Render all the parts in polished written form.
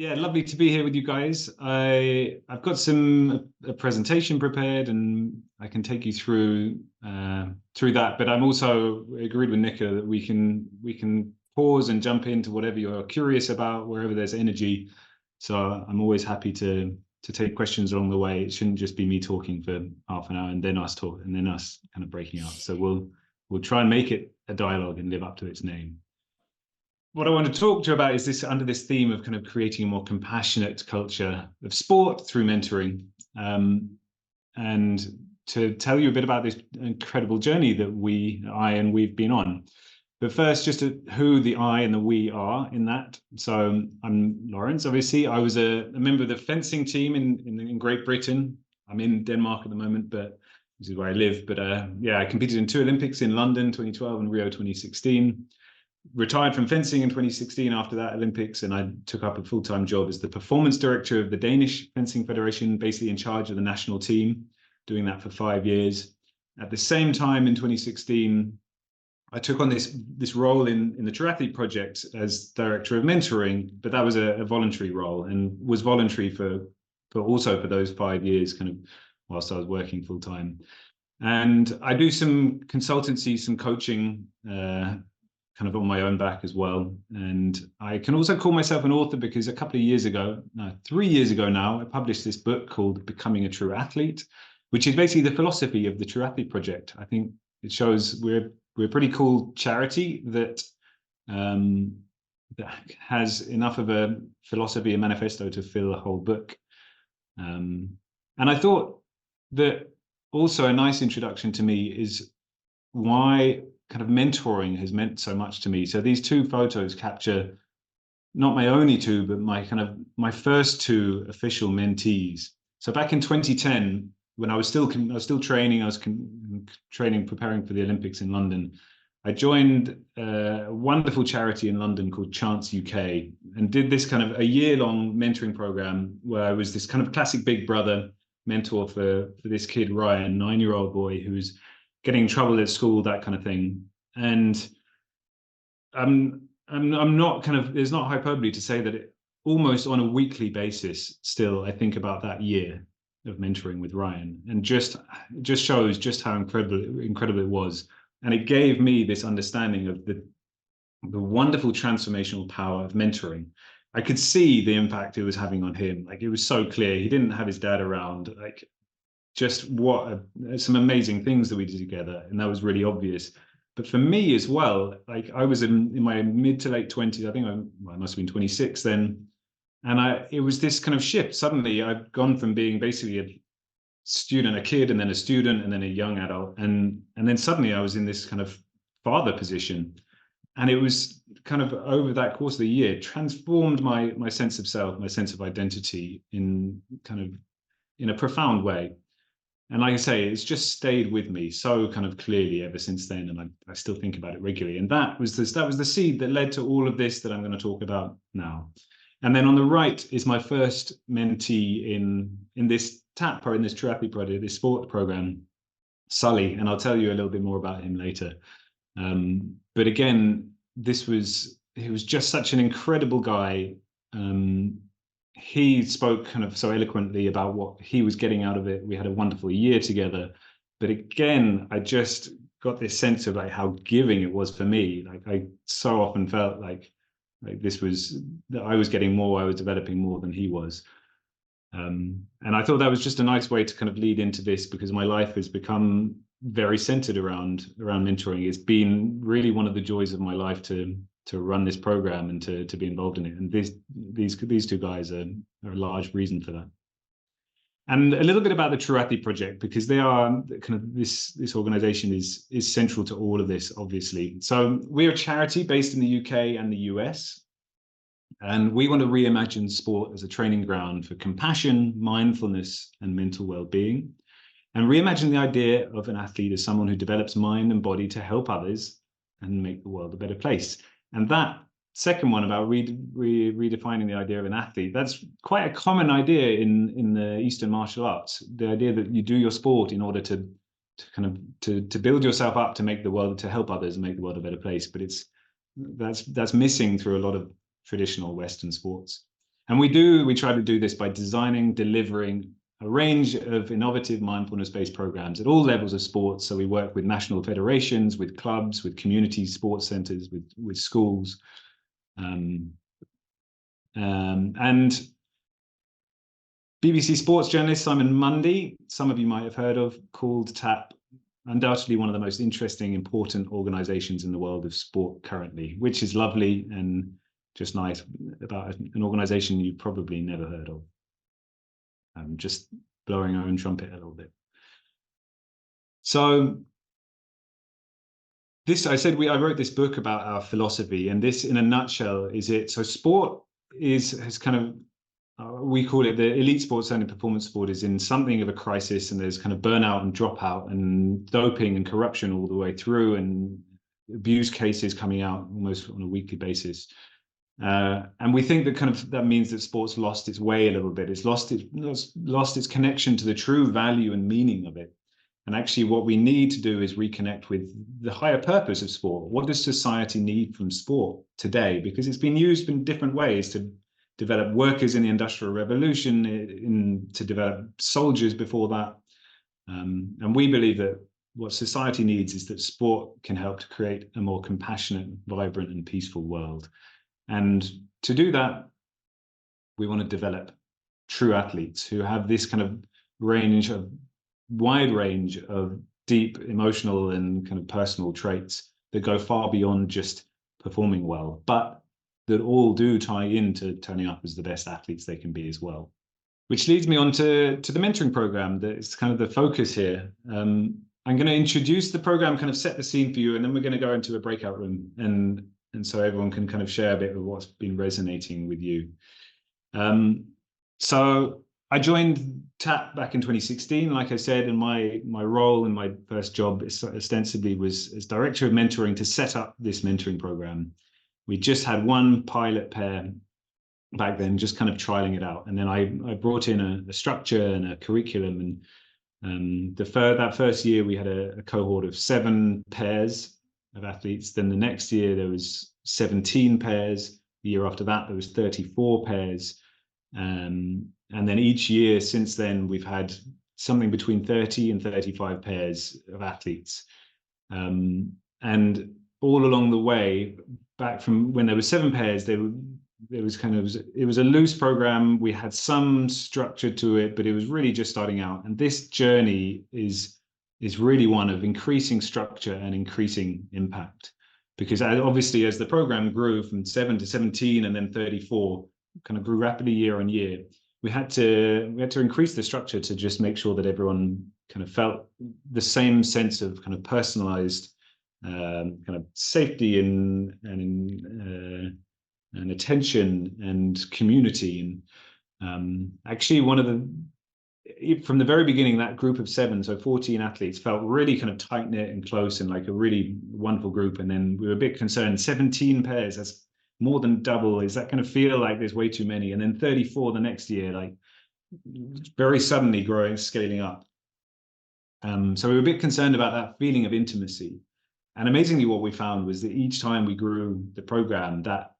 Yeah, lovely to be here with you guys. I've got a presentation prepared, and I can take you through that. But I'm also agreed with Nicola that we can pause and jump into whatever you're curious about, wherever there's energy. So I'm always happy to take questions along the way. It shouldn't just be me talking for half an hour and then us talk and then us kind of breaking up. So we'll try and make it a dialogue and live up to its name. What I want to talk to you about is this under this theme of kind of creating a more compassionate culture of sport through mentoring, and to tell you a bit about this incredible journey that we've been on. But first, just who the I and the we are in that. So I'm Laurence. Obviously, I was a member of the fencing team in Great Britain. I'm in Denmark at the moment, but this is where I live. But yeah, I competed in 2 Olympics in London 2012 and Rio 2016. Retired from fencing in 2016 after that Olympics, and I took up a full-time job as the performance director of the Danish Fencing Federation, basically in charge of the national team, doing that for 5 years. At the same time, in 2016, I took on this role in the triathlete project as director of mentoring, but that was a voluntary role and was voluntary for those 5 years, kind of whilst I was working full-time. And I do some consultancy, some coaching, kind of on my own back as well. And I can also call myself an author because a couple of years ago, no, 3 years ago now, I published this book called Becoming a True Athlete, which is basically the philosophy of the True Athlete Project. I think it shows we're a pretty cool charity that has enough of a philosophy and manifesto to fill a whole book. And I thought that also a nice introduction to me is why kind of mentoring has meant so much to me. So these 2 photos capture not my only 2, but my first 2 official mentees. So back in 2010, when I was still training, preparing for the Olympics in London, I joined a wonderful charity in London called Chance UK and did this kind of a year-long mentoring program where I was this kind of classic big brother mentor for this kid, Ryan, 9-year-old boy who's getting in trouble at school, that kind of thing. And I'm not there's not hyperbole to say that it almost on a weekly basis still I think about that year of mentoring with Ryan, and just shows just how incredible it was. And it gave me this understanding of the wonderful transformational power of mentoring. I could see the impact it was having on him. Like, it was so clear. He didn't have his dad around. Like, just some amazing things that we did together, and that was really obvious. But for me as well, like, I was in my mid to late 20s. I think I must have been 26 then, and it was this kind of shift. Suddenly I'd gone from being basically a student, a kid, and then a student, and then a young adult, and then suddenly I was in this kind of father position. And it was kind of over that course of the year transformed my sense of self, my sense of identity in a profound way. And like I say, it's just stayed with me so kind of clearly ever since then, and I still think about it regularly. And that was the seed that led to all of this that I'm going to talk about now. And then on the right is my first mentee in this TAP, or in this triathlete project, this sport program, Sully. And I'll tell you a little bit more about him later. But again, he was just such an incredible guy. He spoke kind of so eloquently about what he was getting out of it. We had a wonderful year together. But again, I just got this sense of like how giving it was for me. Like, I so often felt like this was that I was getting more, I was developing more than he was. And I thought that was just a nice way to kind of lead into this, because my life has become very centered around mentoring. It's been really one of the joys of my life to run this program and to be involved in it. And these 2 guys are a large reason for that. And a little bit about the True Athlete Project, because they are kind of this organization is central to all of this, obviously. So we're a charity based in the UK and the US, and we want to reimagine sport as a training ground for compassion, mindfulness, and mental well-being, and reimagine the idea of an athlete as someone who develops mind and body to help others and make the world a better place. And that second one about redefining the idea of an athlete, that's quite a common idea in the Eastern martial arts. The idea that you do your sport in order to build yourself up to make the world, to help others and make the world a better place. But that's missing through a lot of traditional Western sports. And we try to do this by designing, delivering a range of innovative mindfulness-based programs at all levels of sports. So we work with national federations, with clubs, with community sports centers, with schools. And BBC sports journalist Simon Mundy, some of you might have heard of, called TAP undoubtedly one of the most interesting, important organizations in the world of sport currently, which is lovely and just nice about an organization you probably never heard of. Just blowing our own trumpet a little bit. So this, I wrote this book about our philosophy, and this in a nutshell is it. So sport has kind of, we call it the elite sports and performance sport is in something of a crisis, and there's kind of burnout and dropout and doping and corruption all the way through, and abuse cases coming out almost on a weekly basis. And we think that that means that sports lost its way a little bit. It's lost its connection to the true value and meaning of it. And actually what we need to do is reconnect with the higher purpose of sport. What does society need from sport today? Because it's been used in different ways to develop workers in the Industrial Revolution, to develop soldiers before that. And we believe that what society needs is that sport can help to create a more compassionate, vibrant, and peaceful world. And to do that, we want to develop true athletes who have this kind of wide range of deep emotional and kind of personal traits that go far beyond just performing well, but that all do tie into turning up as the best athletes they can be as well. Which leads me on to the mentoring program that is kind of the focus here. I'm going to introduce the program, kind of set the scene for you, and then we're going to go into a breakout room and so everyone can kind of share a bit of what's been resonating with you. So I joined TAP back in 2016, like I said, and my role in my first job ostensibly was as director of mentoring to set up this mentoring program. We just had one pilot pair back then, just kind of trialing it out. And then I brought in a structure and a curriculum. And that first year we had a cohort of 7 pairs of athletes. Then the next year there was 17 pairs. The year after that there was 34 pairs. And then each year since then we've had something between 30 and 35 pairs of athletes. And all along the way, back from when there were 7 pairs, it was a loose program. We had some structure to it, but it was really just starting out. And this journey is really one of increasing structure and increasing impact, because obviously as the program grew from 7 to 17 and then 34, kind of grew rapidly year on year, we had to increase the structure to just make sure that everyone kind of felt the same sense of kind of personalized kind of safety and attention and community. And actually from the very beginning, that group of 7, so 14 athletes, felt really kind of tight-knit and close and like a really wonderful group. And then we were a bit concerned, 17 pairs, that's more than double. Is that going to feel like there's way too many? And then 34 the next year, like very suddenly scaling up. So we were a bit concerned about that feeling of intimacy. And amazingly, what we found was that each time we grew the program, that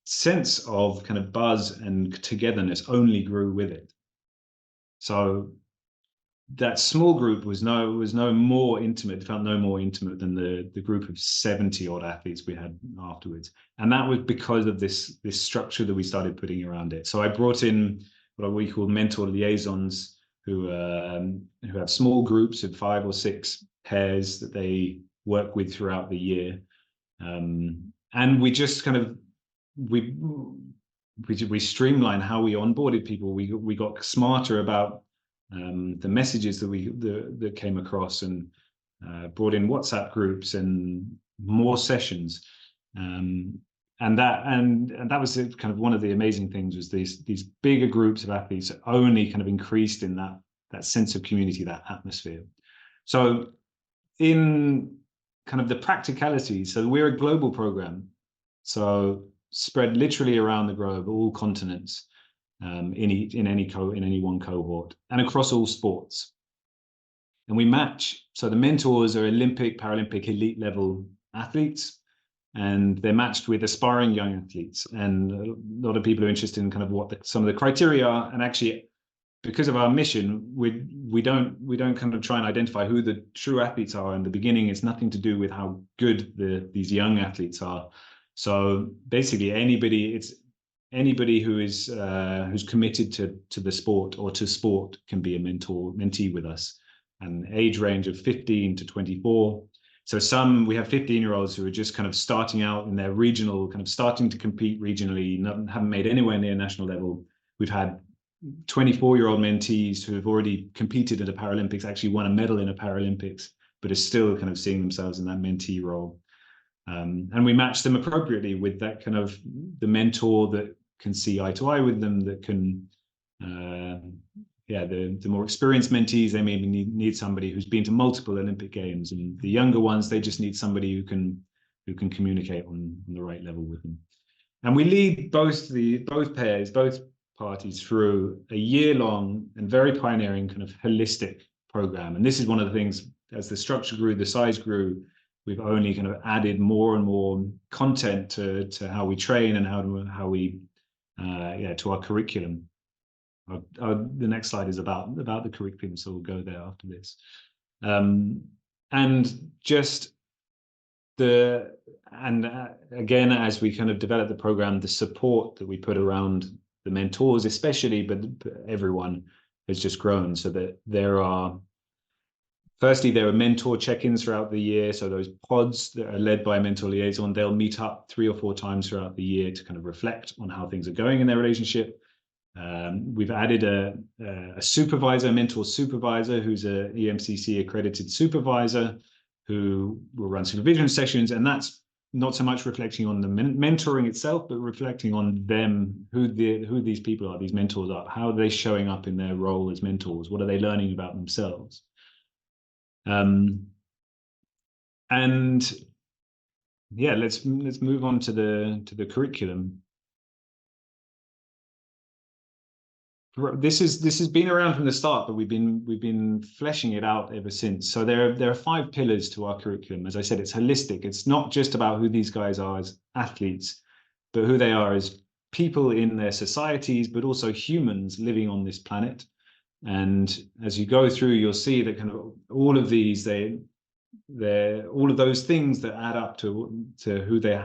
sense of kind of buzz and togetherness only grew with it. So that small group was no more intimate, felt no more intimate than the group of 70 odd athletes we had afterwards. And that was because of this structure that we started putting around it. So I brought in what we call mentor liaisons who have small groups of 5 or 6 pairs that they work with throughout the year. And we just kind of, we streamlined how we onboarded people. We got smarter about the messages that came across, and brought in WhatsApp groups and more sessions. And that was kind of one of the amazing things, was these bigger groups of athletes only kind of increased in that sense of community, that atmosphere. So in kind of the practicality, so we're a global program, so spread literally around the globe, all continents, in any one cohort, and across all sports. And we match, so the mentors are Olympic, Paralympic, elite level athletes, and they're matched with aspiring young athletes. And a lot of people are interested in kind of what some of the criteria are. And actually, because of our mission, we don't kind of try and identify who the true athletes are in the beginning. It's nothing to do with how good these young athletes are. So basically, anybody who is who's committed to the sport or to sport can be a mentee with us. An age range of 15 to 24. So we have 15-year-olds who are just kind of starting out in their regional, kind of starting to compete regionally, haven't made anywhere near national level. We've had 24-year-old mentees who have already competed at the Paralympics, actually won a medal in a Paralympics, but are still kind of seeing themselves in that mentee role. And we match them appropriately with that kind of the mentor that can see eye to eye with them, that can, the more experienced mentees, they maybe need somebody who's been to multiple Olympic Games, and the younger ones, they just need somebody who can communicate on the right level with them. And we lead both parties through a year-long and very pioneering kind of holistic program. And this is one of the things, as the structure grew, the size grew, we've only kind of added more and more content to how we train and how we to our curriculum. The next slide is about the curriculum, so we'll go there after this. And just again, as we kind of develop the program, the support that we put around the mentors especially, but everyone, has just grown, so that there are mentor check-ins throughout the year. So those pods that are led by a mentor liaison, they'll meet up 3 or 4 times throughout the year to kind of reflect on how things are going in their relationship. We've added a mentor supervisor, who's a EMCC accredited supervisor, who will run supervision sessions, and that's not so much reflecting on the mentoring itself, but reflecting on them, who these people are, these mentors are, how are they showing up in their role as mentors, what are they learning about themselves. And yeah, let's move on to the curriculum. This has been around from the start, but we've been fleshing it out ever since. So there are 5 pillars to our curriculum. As I said, it's holistic. It's not just about who these guys are as athletes, but who they are as people in their societies, but also humans living on this planet. And as you go through, you'll see that kind of all of these, they're all of those things that add up to who they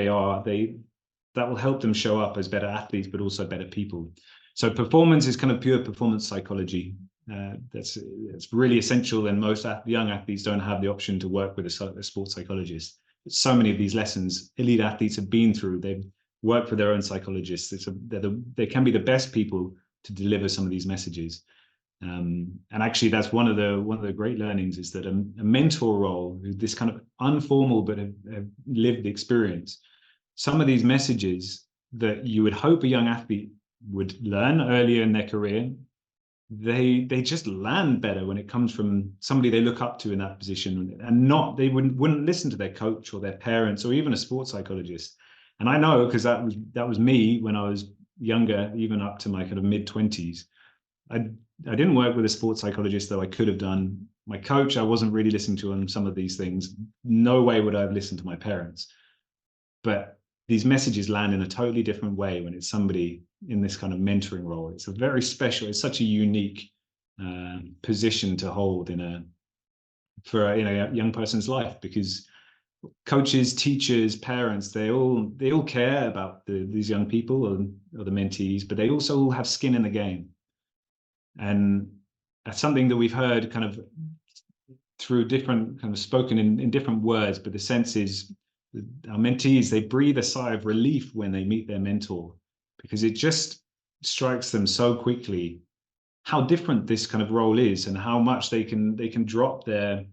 are. That will help them show up as better athletes, but also better people. So performance is kind of pure performance psychology. That's really essential, and most young athletes don't have the option to work with a sports psychologist. So many of these lessons elite athletes have been through. They've worked with their own psychologists. They can be the best people to deliver some of these messages. And actually, that's one of the great learnings, is that a mentor role, this kind of informal but have lived experience, some of these messages that you would hope a young athlete would learn earlier in their career, they just land better when it comes from somebody they look up to in that position, and they wouldn't listen to their coach or their parents or even a sports psychologist. And I know, because that was me when I was younger, even up to my kind of mid-20s. I didn't work with a sports psychologist, though I could have done. My coach, I wasn't really listening to on some of these things. No way would I have listened to my parents. But these messages land in a totally different way when it's somebody in this kind of mentoring role. It's it's such a unique position to hold for a young person's life, because coaches, teachers, parents, they all care about these young people or the mentees, but they also all have skin in the game. And that's something that we've heard kind of through different kind of spoken in different words, but the sense is our mentees, they breathe a sigh of relief when they meet their mentor, because it just strikes them so quickly how different this kind of role is, and how much they can drop their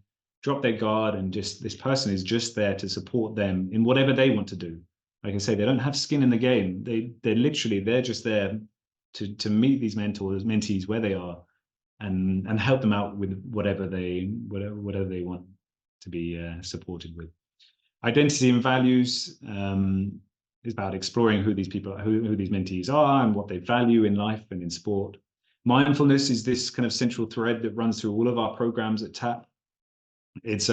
guard, and just this person is just there to support them in whatever they want to do. Like I say, they don't have skin in the game. They're just there to meet these mentees where they are, and help them out with whatever they want to be supported with. Identity and values is about exploring who these mentees are and what they value in life and in sport. Mindfulness is this kind of central thread that runs through all of our programs at TAP. It's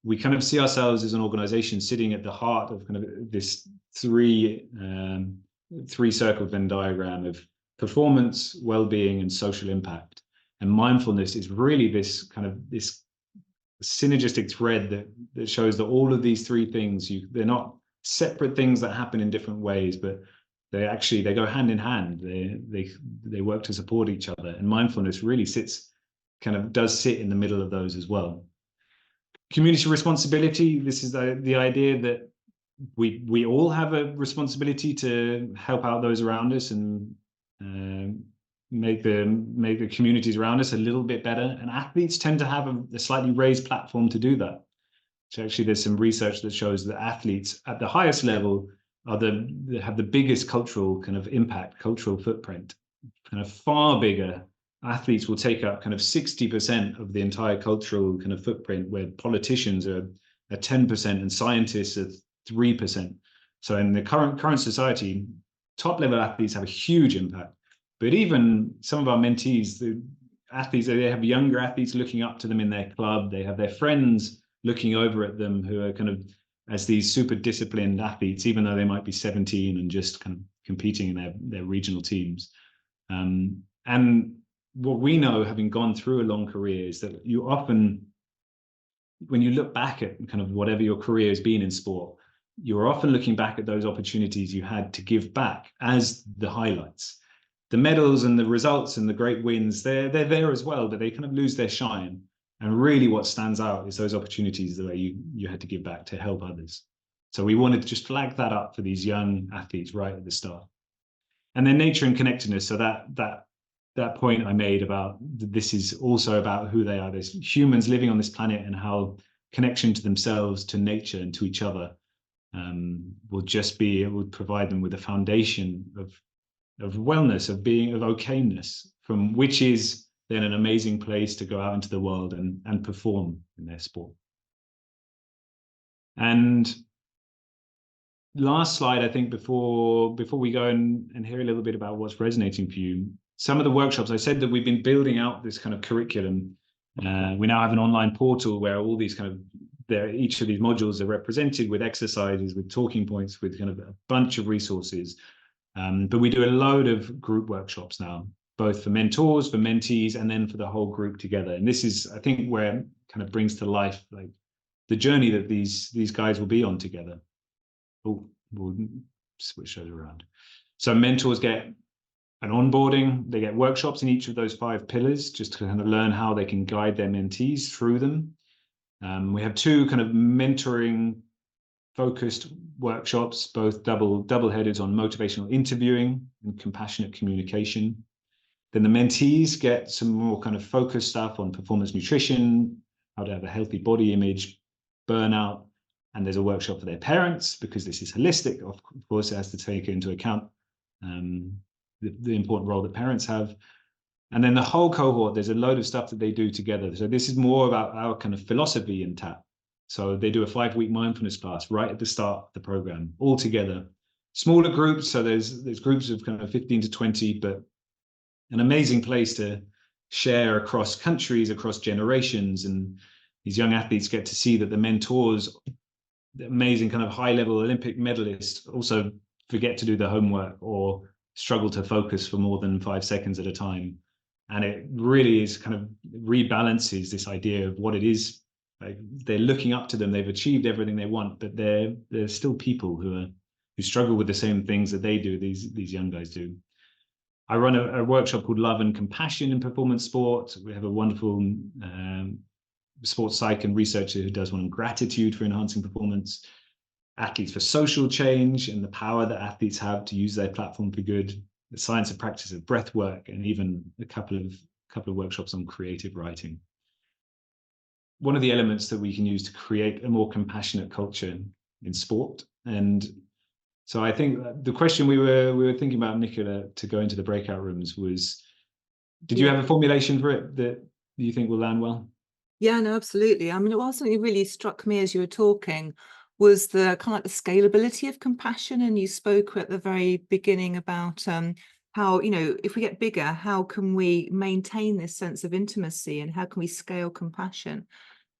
we kind of see ourselves as an organization sitting at the heart of kind of this three-circle Venn diagram of performance, well-being, and social impact. And mindfulness is really this kind of this synergistic thread that shows that all of these three things, they're not separate things that happen in different ways, but they go hand in hand. They work to support each other. And mindfulness really does sit in the middle of those as well. Community responsibility. This is the idea that we all have a responsibility to help out those around us and make the communities around us a little bit better. And athletes tend to have a slightly raised platform to do that. So actually, there's some research that shows that athletes at the highest level have the biggest cultural kind of impact, cultural footprint, kind of far bigger. Athletes will take up kind of 60% of the entire cultural kind of footprint, where politicians are 10% and scientists are 3%. So in the current society, top level athletes have a huge impact. But even some of our mentees, the athletes, they have younger athletes looking up to them in their club. They have their friends looking over at them who are kind of as these super disciplined athletes, even though they might be 17 and just kind of competing in their regional teams. And what we know, having gone through a long career, is that you often, when you look back at kind of whatever your career has been in sport, you're often looking back at those opportunities you had to give back as the highlights. The medals and the results and the great wins, they're there as well, but they kind of lose their shine. And really what stands out is those opportunities where you had to give back to help others. So we wanted to just flag that up for these young athletes right at the start. And then nature and connectedness. So that point I made about this is also about who they are. There's humans living on this planet, and how connection to themselves, to nature, and to each other will provide them with a foundation of wellness, of okayness, from which is then an amazing place to go out into the world and perform in their sport. And last slide, I think, before we go and hear a little bit about what's resonating for you. Some of the workshops, I said that we've been building out this kind of curriculum. We now have an online portal where all these each of these modules are represented with exercises, with talking points, with kind of a bunch of resources. But we do a load of group workshops now, both for mentors, for mentees, and then for the whole group together. And this is, I think, where it kind of brings to life like the journey that these guys will be on together. Oh, we'll switch those around. So mentors get an onboarding, they get workshops in each of those 5 pillars, just to kind of learn how they can guide their mentees through them. We have 2 kind of mentoring focused workshops, both double-headed on motivational interviewing and compassionate communication. Then the mentees get some more kind of focused stuff on performance nutrition, how to have a healthy body image, burnout, and there's a workshop for their parents, because this is holistic. Of course, it has to take into account the important role that parents have. And then the whole cohort, there's a load of stuff that they do together. So this is more about our kind of philosophy in TAP. So they do a 5-week mindfulness class right at the start of the program, all together. Smaller groups, so there's groups of kind of 15 to 20, but an amazing place to share across countries, across generations. And these young athletes get to see that the mentors, the amazing kind of high-level Olympic medalists, also forget to do the homework or struggle to focus for more than 5 seconds at a time. And it really is kind of rebalances this idea of what it is. Like, they're looking up to them, they've achieved everything they want, but they're still people who struggle with the same things that they do, these young guys do. I run a workshop called Love and Compassion in Performance Sport. We have a wonderful sports psych and researcher who does one on gratitude for enhancing performance. Athletes for Social Change and the power that athletes have to use their platform for good. The science and practice of breath work, and even a couple of workshops on creative writing. One of the elements that we can use to create a more compassionate culture in sport. And so I think the question we were thinking about, Nicola, to go into the breakout rooms was, did you have a formulation for it that you think will land well? Yeah, no, absolutely. I mean, it was something that really struck me as you were talking, was the kind of like the scalability of compassion. And you spoke at the very beginning about how, if we get bigger, how can we maintain this sense of intimacy, and how can we scale compassion?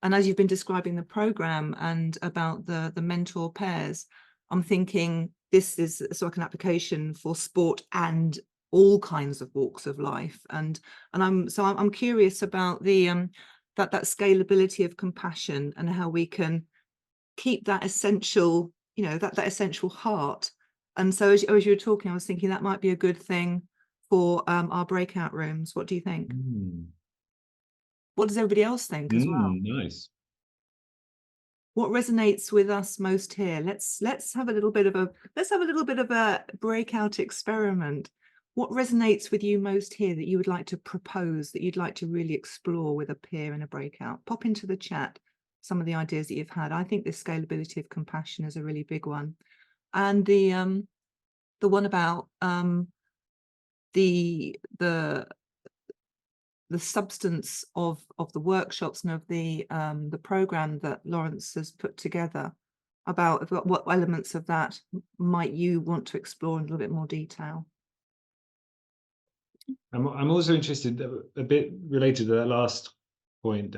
And as you've been describing the program and about the mentor pairs, I'm thinking this is sort of an application for sport and all kinds of walks of life. And I'm curious about the that scalability of compassion and how we can keep that essential, you know, that essential heart. And so as you were talking, I was thinking that might be a good thing for our breakout rooms. What do you think? What does everybody else think as well? Nice. What resonates with us most here? Let's have a little bit of a breakout experiment. What resonates with you most here that you would like to propose, that you'd like to really explore with a peer in a breakout? Pop into the chat some of the ideas that you've had. I think this scalability of compassion is a really big one. And the one about the substance of the workshops and of the program that Laurence has put together, about what elements of that might you want to explore in a little bit more detail. I'm also interested, a bit related to that last point,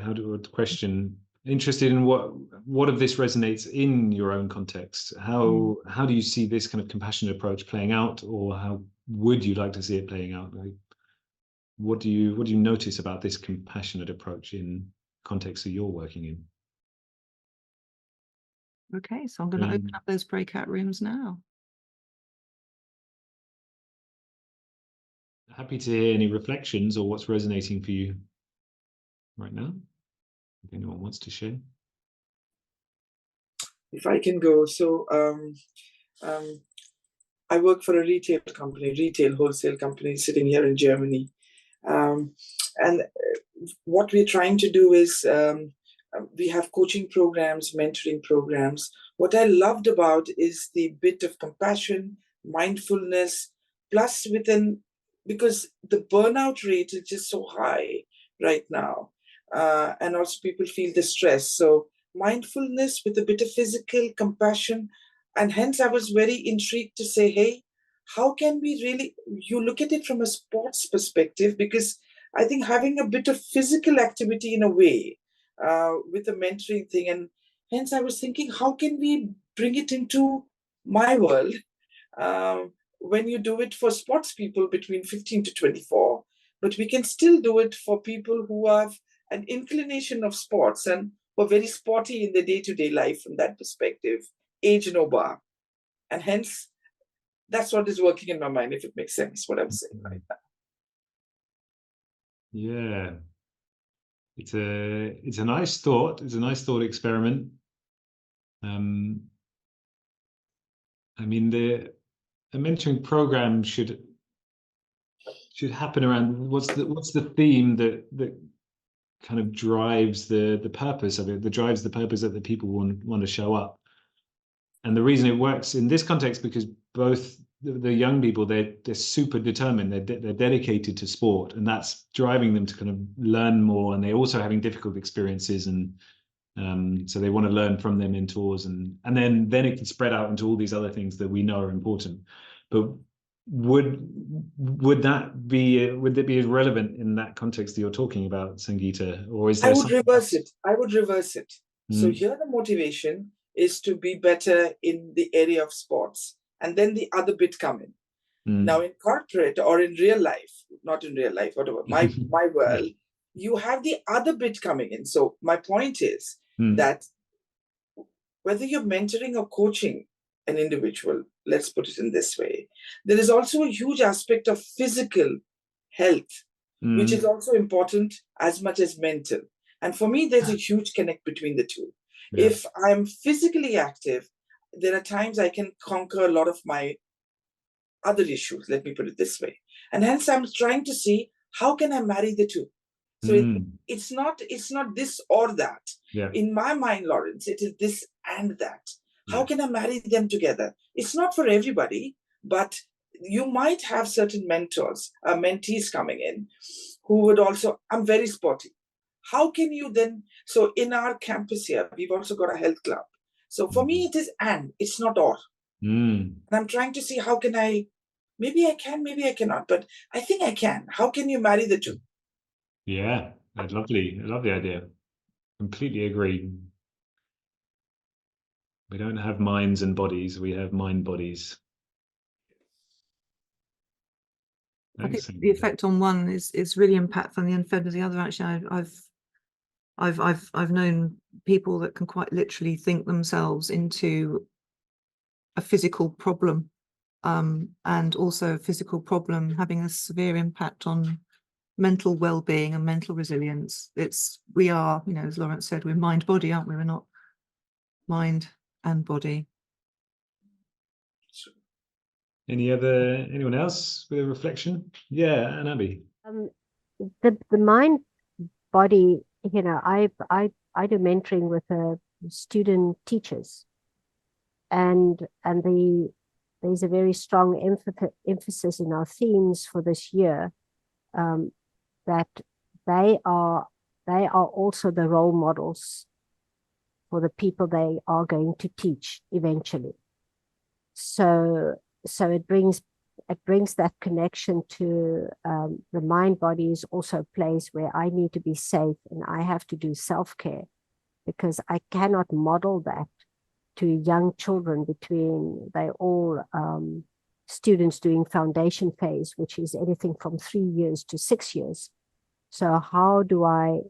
question, interested in what of this resonates in your own context. How do you see this kind of compassionate approach playing out, or how would you like to see it playing out? Like, what do you notice about this compassionate approach in contexts that you're working in? Okay, so I'm going to open up those breakout rooms now. Happy to hear any reflections or what's resonating for you right now, if anyone wants to share. If I can go, so I work for a retail wholesale company sitting here in Germany. And what we're trying to do is we have coaching programs, mentoring programs. What I loved about is the bit of compassion, mindfulness, plus because the burnout rate is just so high right now. And also people feel the stress. So mindfulness with a bit of physical compassion. And hence I was very intrigued to say, hey, how can we really, you look at it from a sports perspective, because I think having a bit of physical activity in a way with the mentoring thing, and hence I was thinking, how can we bring it into my world when you do it for sports people between 15 to 24, but we can still do it for people who have an inclination of sports and who are very sporty in their day-to-day life from that perspective, age no bar. And hence, that's what is working in my mind, if it makes sense, what I'm saying right now. Yeah, it's a nice thought. It's a nice thought experiment. I mean, a mentoring program should happen around what's the theme that kind of drives the purpose of it, that drives the purpose that the people want to show up. And the reason it works in this context, because both the young people, they're super determined, they're dedicated to sport, and that's driving them to kind of learn more, and they're also having difficult experiences, and so they want to learn from their mentors, and then it can spread out into all these other things that we know are important. But would that be as relevant in that context that you're talking about, Sangeeta, or is there? I would reverse it. So here the motivation is to be better in the area of sports, and then the other bit come in. Now in corporate or in real life, not in real life, whatever, my world, you have the other bit coming in. So my point is that whether you're mentoring or coaching an individual, let's put it in this way, there is also a huge aspect of physical health, which is also important as much as mental. And for me, there's a huge connect between the two. Yeah. If I'm physically active, there are times I can conquer a lot of my other issues, let me put it this way. And hence I'm trying to see, how can I marry the two? So it's not this or that. Yeah. In my mind, Laurence, it is this and that. Yeah. How can I marry them together? It's not for everybody, but you might have certain mentors, mentees coming in who would also, I'm very sporty. How can you then, so in our campus here, we've also got a health club. So for me, it is and, it's not or. And I'm trying to see how can I, maybe I can, maybe I cannot, but I think I can. How can you marry the two? Yeah, that's lovely. I love the idea. Completely agree. We don't have minds and bodies, we have mind bodies. I think Excellent. the effect on one is really impactful on the unfed of the other. Actually, I've known people that can quite literally think themselves into a physical problem, and also a physical problem having a severe impact on mental well-being and mental resilience. We are, you know, as Laurence said, we're mind body, aren't we? We're not mind and body. Anyone else with a reflection? Yeah, and Abby. The mind body, you know, I do mentoring with student teachers, and there's a very strong emphasis in our themes for this year, that they are also the role models for the people they are going to teach eventually. So it brings that connection to the mind body is also a place where I need to be safe, and I have to do self-care, because I cannot model that to young children they're all students doing foundation phase, which is anything from 3 years to 6 years. So how do I,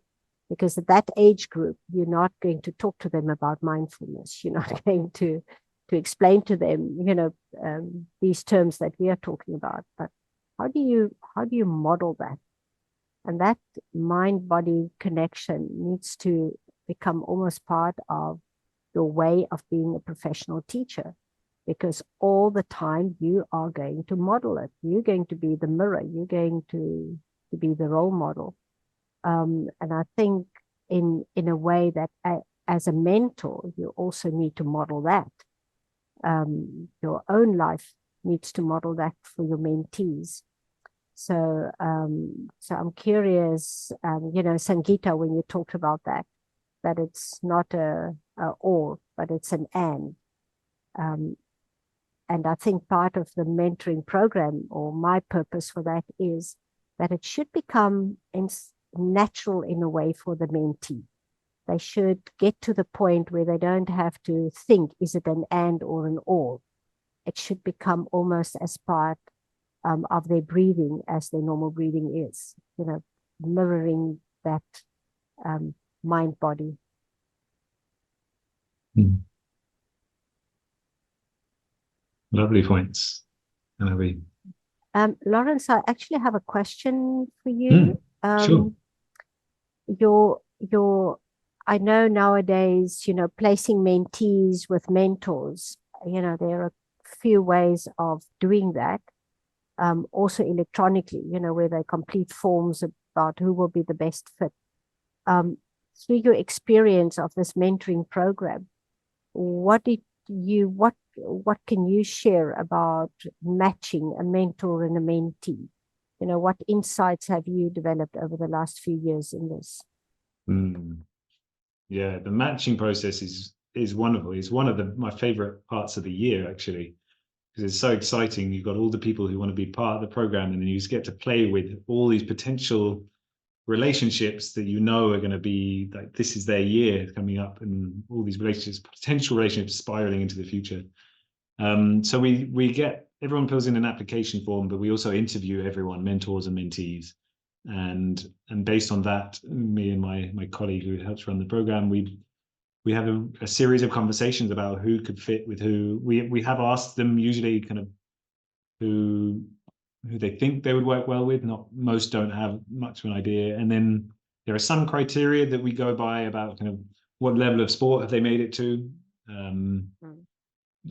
because at that age group, you're not going to talk to them about mindfulness. You're not going to explain to them, you know, these terms that we are talking about. But how do you model that? And that mind-body connection needs to become almost part of your way of being a professional teacher, because all the time you are going to model it. You're going to be the mirror. You're going to be the role model. And I think in a way that as a mentor, you also need to model that. Your own life needs to model that for your mentees. So I'm curious, you know, Sangeeta, when you talked about that it's not a or, but it's an and. And I think part of the mentoring program, or my purpose for that, is that it should become natural in a way for the mentee. They should get to the point where they don't have to think, is it an and or an or? It should become almost as part of their breathing as their normal breathing is, you know, mirroring that mind body. Lovely points. Abby. Laurence, I actually have a question for you. Sure. I know nowadays, you know, placing mentees with mentors, you know, there are a few ways of doing that. Also electronically, you know, where they complete forms about who will be the best fit. Through your experience of this mentoring program, what can you share about matching a mentor and a mentee? You know, what insights have you developed over the last few years in this? Yeah, the matching process is wonderful. It's one of my favorite parts of the year, actually, because it's so exciting. You've got all the people who want to be part of the program, and then you just get to play with all these potential relationships that you know are going to be like, this is their year coming up, and all these potential relationships spiraling into the future. So we get, everyone fills in an application form, but we also interview everyone, mentors and mentees. And based on that, me and my colleague who helps run the program, we have a series of conversations about who could fit with who. We have asked them usually kind of who they think they would work well with. Most don't have much of an idea. And then there are some criteria that we go by about kind of what level of sport have they made it to.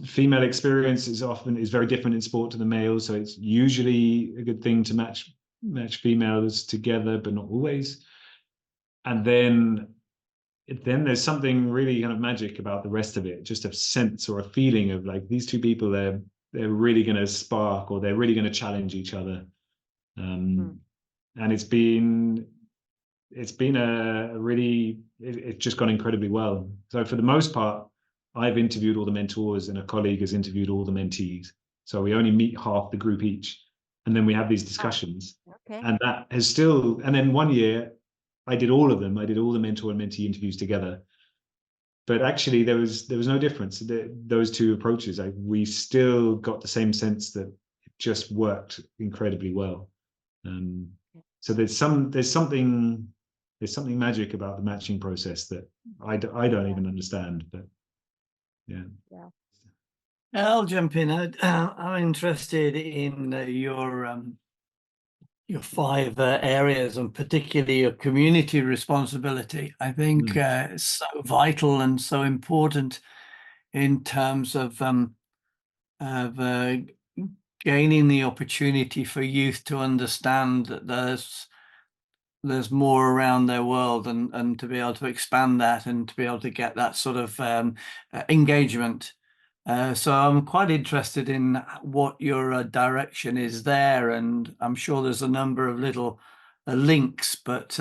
Female experience is very different in sport to the male, so it's usually a good thing to match females together, but not always. And then there's something really kind of magic about the rest of it, just a sense or a feeling of like, these two people, they're really going to spark, or they're really going to challenge each other. And it's just gone incredibly well. So for the most part, I've interviewed all the mentors, and a colleague has interviewed all the mentees. So we only meet half the group each, and then we have these discussions. Okay. And that has still, and then one year I did all of them. I did all the mentor and mentee interviews together. But actually, there was no difference. Those two approaches, we still got the same sense that it just worked incredibly well. So there's something magic about the matching process that I don't even understand. But yeah. I'll jump in. I'm interested in your 5 areas, and particularly your community responsibility. I think it's so vital and so important in terms of gaining the opportunity for youth to understand that there's more around their world, and to be able to expand that and to be able to get that sort of engagement. So I'm quite interested in what your direction is there, and I'm sure there's a number of little links, but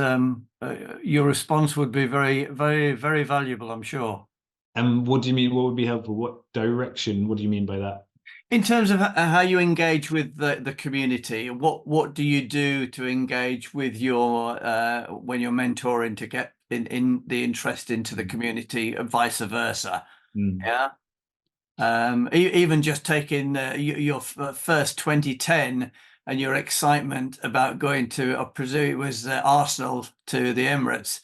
your response would be very, very, very valuable, I'm sure. And what do you mean? What would be helpful? What direction? What do you mean by that? In terms of how you engage with the community, what do you do to engage with your when you're mentoring to get in the interest into the community, and vice versa? Yeah. Even just taking your first 2010 and your excitement about going to, I presume it was Arsenal, to the Emirates.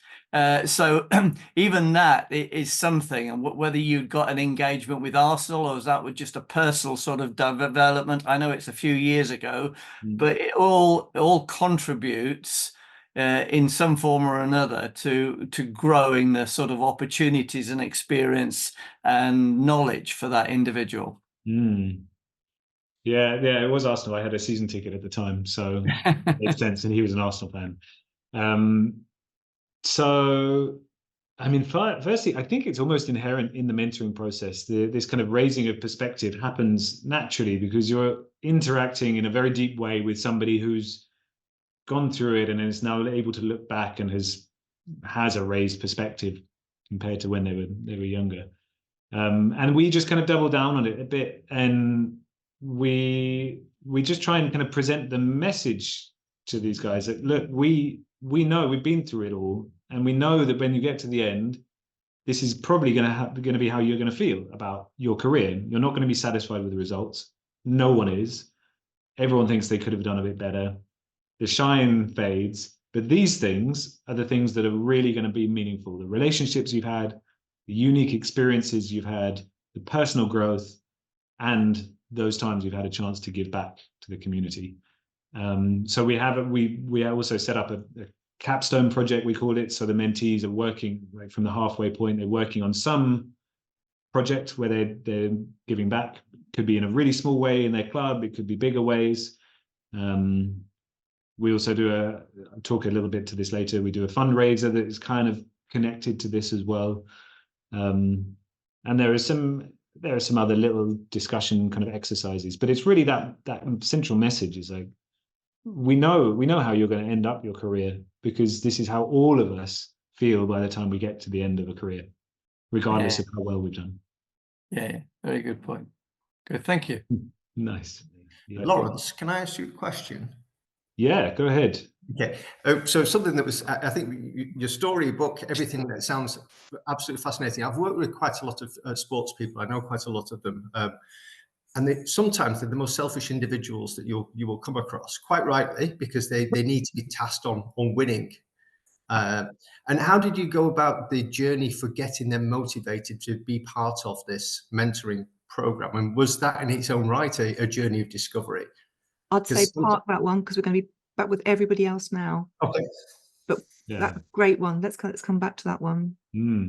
So even that is something, and whether you got an engagement with Arsenal, or was that with just a personal sort of development. I know it's a few years ago, but it all contributes in some form or another to growing the sort of opportunities and experience and knowledge for that individual. Yeah, it was Arsenal. I had a season ticket at the time, so it made sense, and he was an Arsenal fan. So, I mean, firstly, I think it's almost inherent in the mentoring process. This kind of raising of perspective happens naturally because you're interacting in a very deep way with somebody who's gone through it and is now able to look back and has a raised perspective compared to when they were younger. And we just kind of double down on it a bit, and we just try and kind of present the message to these guys that, look, we know we've been through it all, and we know that when you get to the end, this is probably going to be how you're going to feel about your career. You're not going to be satisfied with the results. No one is. Everyone thinks they could have done a bit better. The shine fades, but these things are the things that are really going to be meaningful. The relationships you've had, the unique experiences you've had, the personal growth, and those times you've had a chance to give back to the community. So we also set up a capstone project, we call it. So the mentees are working right from the halfway point. They're working on some project where they're giving back. It could be in a really small way in their club. It could be bigger ways. We also I'll talk a little bit to this later. We do a fundraiser that is kind of connected to this as well. And there are some other little discussion kind of exercises, but it's really that central message is like, we know how you're going to end up your career, because this is how all of us feel by the time we get to the end of a career, regardless of how well we've done. Yeah, very good point. Good, thank you. Nice. Yeah. Laurence, can I ask you a question? Yeah, go ahead. Okay, so something that was, I think your story, book, everything that sounds absolutely fascinating. I've worked with quite a lot of sports people. I know quite a lot of them. And sometimes they're the most selfish individuals that you will come across, quite rightly, because they need to be tasked on winning. And how did you go about the journey for getting them motivated to be part of this mentoring program? And was that in its own right a journey of discovery? I'd say park that one, because we're going to be back with everybody else now. Okay. But that great one. Let's come back to that one.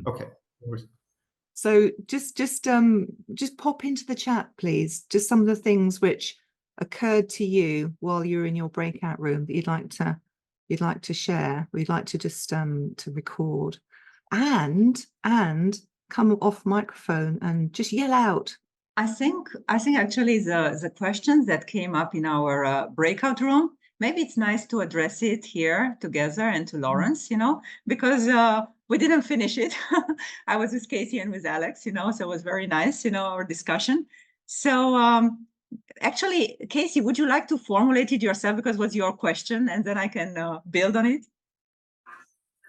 Okay. So just pop into the chat, please. Just some of the things which occurred to you while you're in your breakout room that you'd like to share. We'd like to just to record, and come off microphone and just yell out. I think actually the questions that came up in our breakout room, maybe it's nice to address it here together and to Laurence, because we didn't finish it. I was with Casey and with Alex, so it was very nice, our discussion. So actually, Casey, would you like to formulate it yourself, because it was your question, and then I can build on it?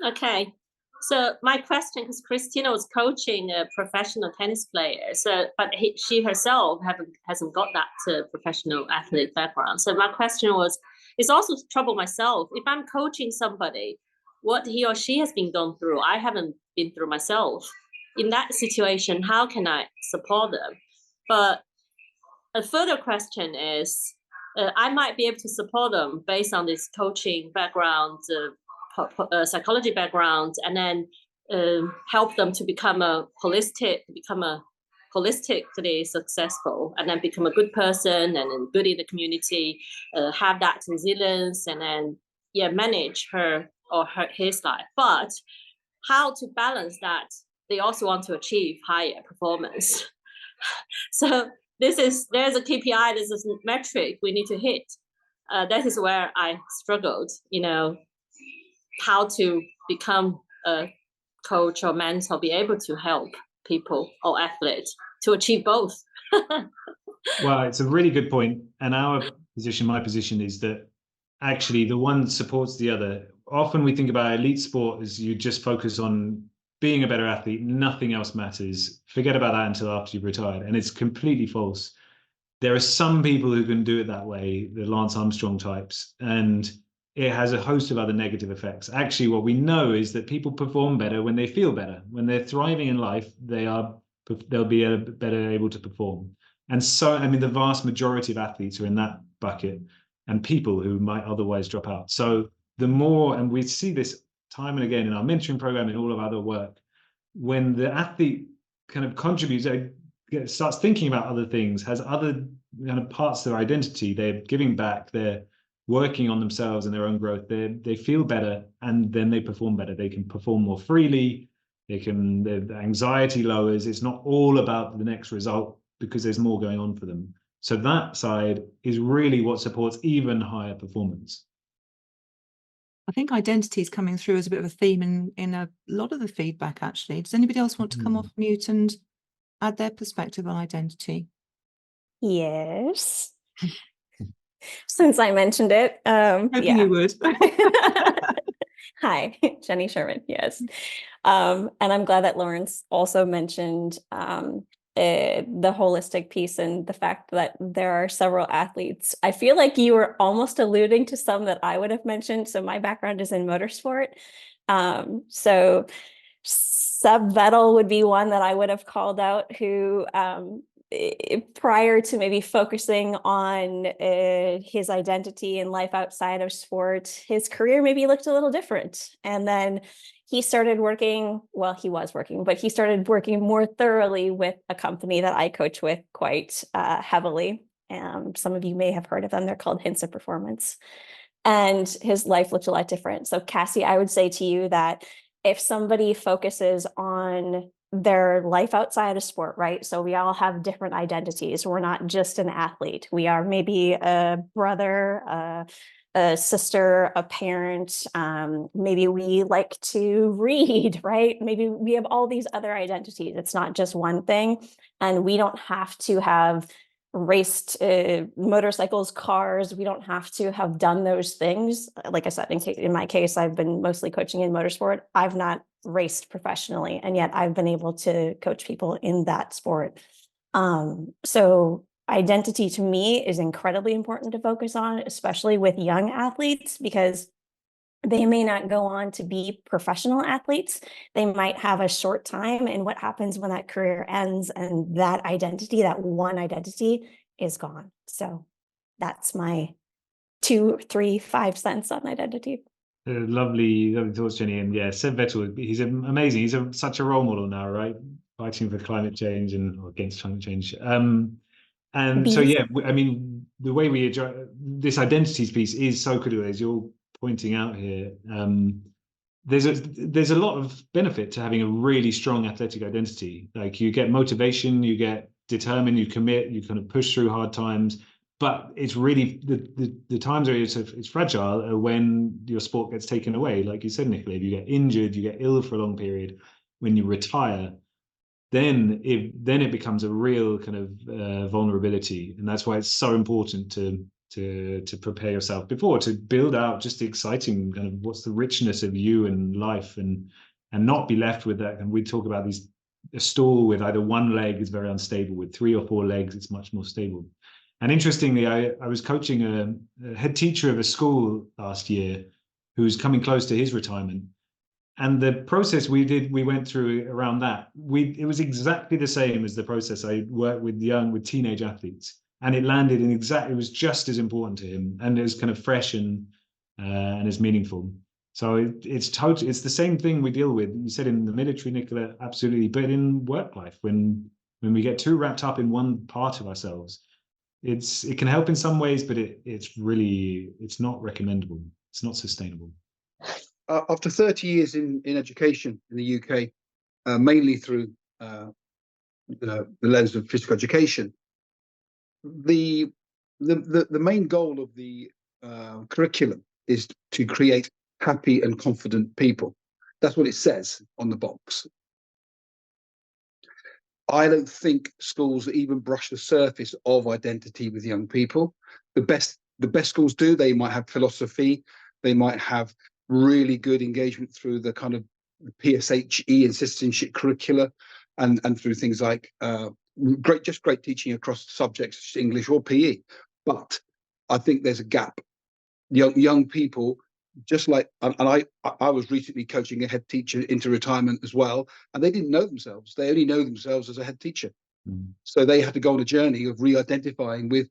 Okay. So my question, because Christina was coaching a professional tennis player, but she herself hasn't got that professional athlete background. So my question was, it's also trouble myself. If I'm coaching somebody, what he or she has been gone through, I haven't been through myself. In that situation, how can I support them? But a further question is, I might be able to support them based on this coaching background, psychology background, and then help them to become holistically successful, and then become a good person and then good in the community, have that resilience, and then manage her or his life. But how to balance that? They also want to achieve higher performance. So there's a KPI, there's a metric we need to hit. That is where I struggled, how to become a coach or mentor, be able to help people or athletes to achieve both. Well, it's a really good point. And my position is that actually the one supports the other. Often we think about elite sport as you just focus on being a better athlete, nothing else matters. Forget about that until after you've retired. And it's completely false. There are some people who can do it that way, the Lance Armstrong types, and it has a host of other negative effects. Actually, what we know is that people perform better when they feel better. When they're thriving in life, they'll be better able to perform. And so, the vast majority of athletes are in that bucket, and people who might otherwise drop out. So the more, and we see this time and again in our mentoring program, in all of our other work, when the athlete kind of contributes, starts thinking about other things, has other kind of parts of their identity, they're giving back, they're working on themselves and their own growth, they feel better, and then they perform better. They can perform more freely, the anxiety lowers. It's not all about the next result because there's more going on for them. So that side is really what supports even higher performance. I think identity is coming through as a bit of a theme in a lot of the feedback, actually. Does anybody else want to come off mute and add their perspective on identity? Yes. Since I mentioned it. Hoping you would. Hi, Jenny Sherman. Yes. And I'm glad that Laurence also mentioned the holistic piece and the fact that there are several athletes. I feel like you were almost alluding to some that I would have mentioned. So my background is in motorsport. So Seb Vettel would be one that I would have called out, who prior to maybe focusing on his identity and life outside of sport, his career maybe looked a little different. And then he started working, he was working, but he started working more thoroughly with a company that I coach with quite heavily. Some of you may have heard of them. They're called Hints of Performance. And his life looked a lot different. So Cassie, I would say to you that if somebody focuses on their life outside of sport, right? So we all have different identities. We're not just an athlete. We are maybe a brother, a sister, a parent. Maybe we like to read, right? Maybe we have all these other identities. It's not just one thing. And we don't have to have raced motorcycles, cars. We don't have to have done those things. Like I said, in my case, I've been mostly coaching in motorsport. I've not raced professionally, and yet I've been able to coach people in that sport. So identity to me is incredibly important to focus on, especially with young athletes, because they may not go on to be professional athletes. They might have a short time, and what happens when that career ends and that identity, that one identity, is gone. So that's my 2, 3, 5 cents on identity. Lovely thoughts, Jenny. And yeah, Seb Vettel, he's amazing. He's such a role model now, right? Fighting for climate change or against climate change. And so, yeah, the way we address this identities piece is so critical, as you're pointing out here. There's a lot of benefit to having a really strong athletic identity. Like, you get motivation, you get determined, you commit, you kind of push through hard times. But it's really the times where it's fragile are when your sport gets taken away. Like you said, Nicola, if you get injured, you get ill for a long period, when you retire, then it becomes a real kind of vulnerability. And that's why it's so important to to prepare yourself before, to build out just the exciting kind of what's the richness of you and life, and not be left with that. And we talk about a stool with either one leg is very unstable, with 3 or 4 legs it's much more stable. And interestingly, I was coaching a head teacher of a school last year who's coming close to his retirement. And the process we went through around that, it was exactly the same as the process I worked with teenage athletes. And it landed in it was just as important to him, and it was kind of fresh and as meaningful. So it's the same thing we deal with. You said in the military, Nicola, absolutely, but in work life, when we get too wrapped up in one part of ourselves, it can help in some ways, but it's not recommendable. It's not sustainable. After 30 years in education in the UK, mainly through the lens of physical education, the main goal of the curriculum is to create happy and confident people. That's what it says on the box. I don't think schools even brush the surface of identity with young people. The best schools do. They might have philosophy. They might have really good engagement through the kind of PSHE and citizenship curricula, and through things like great teaching across subjects, English or PE. But I think there's a gap. Young people, just like, and I was recently coaching a head teacher into retirement as well, and they didn't know themselves. They only know themselves as a head teacher. So they had to go on a journey of re-identifying with,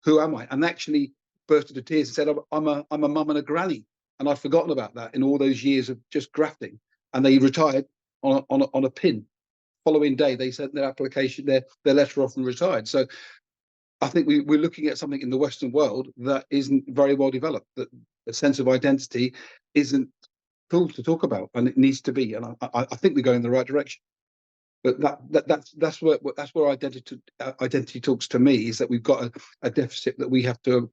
who am I? And actually burst into tears and said, I'm a mum and a granny. And I'd forgotten about that in all those years of just grafting. And they retired on a pin. Following day, they sent their application, their letter off, and retired. So I think we're looking at something in the Western world that isn't very well developed, that a sense of identity isn't cool to talk about, and it needs to be. And I think we're going in the right direction. But that's where identity talks to me, is that we've got a deficit that we have to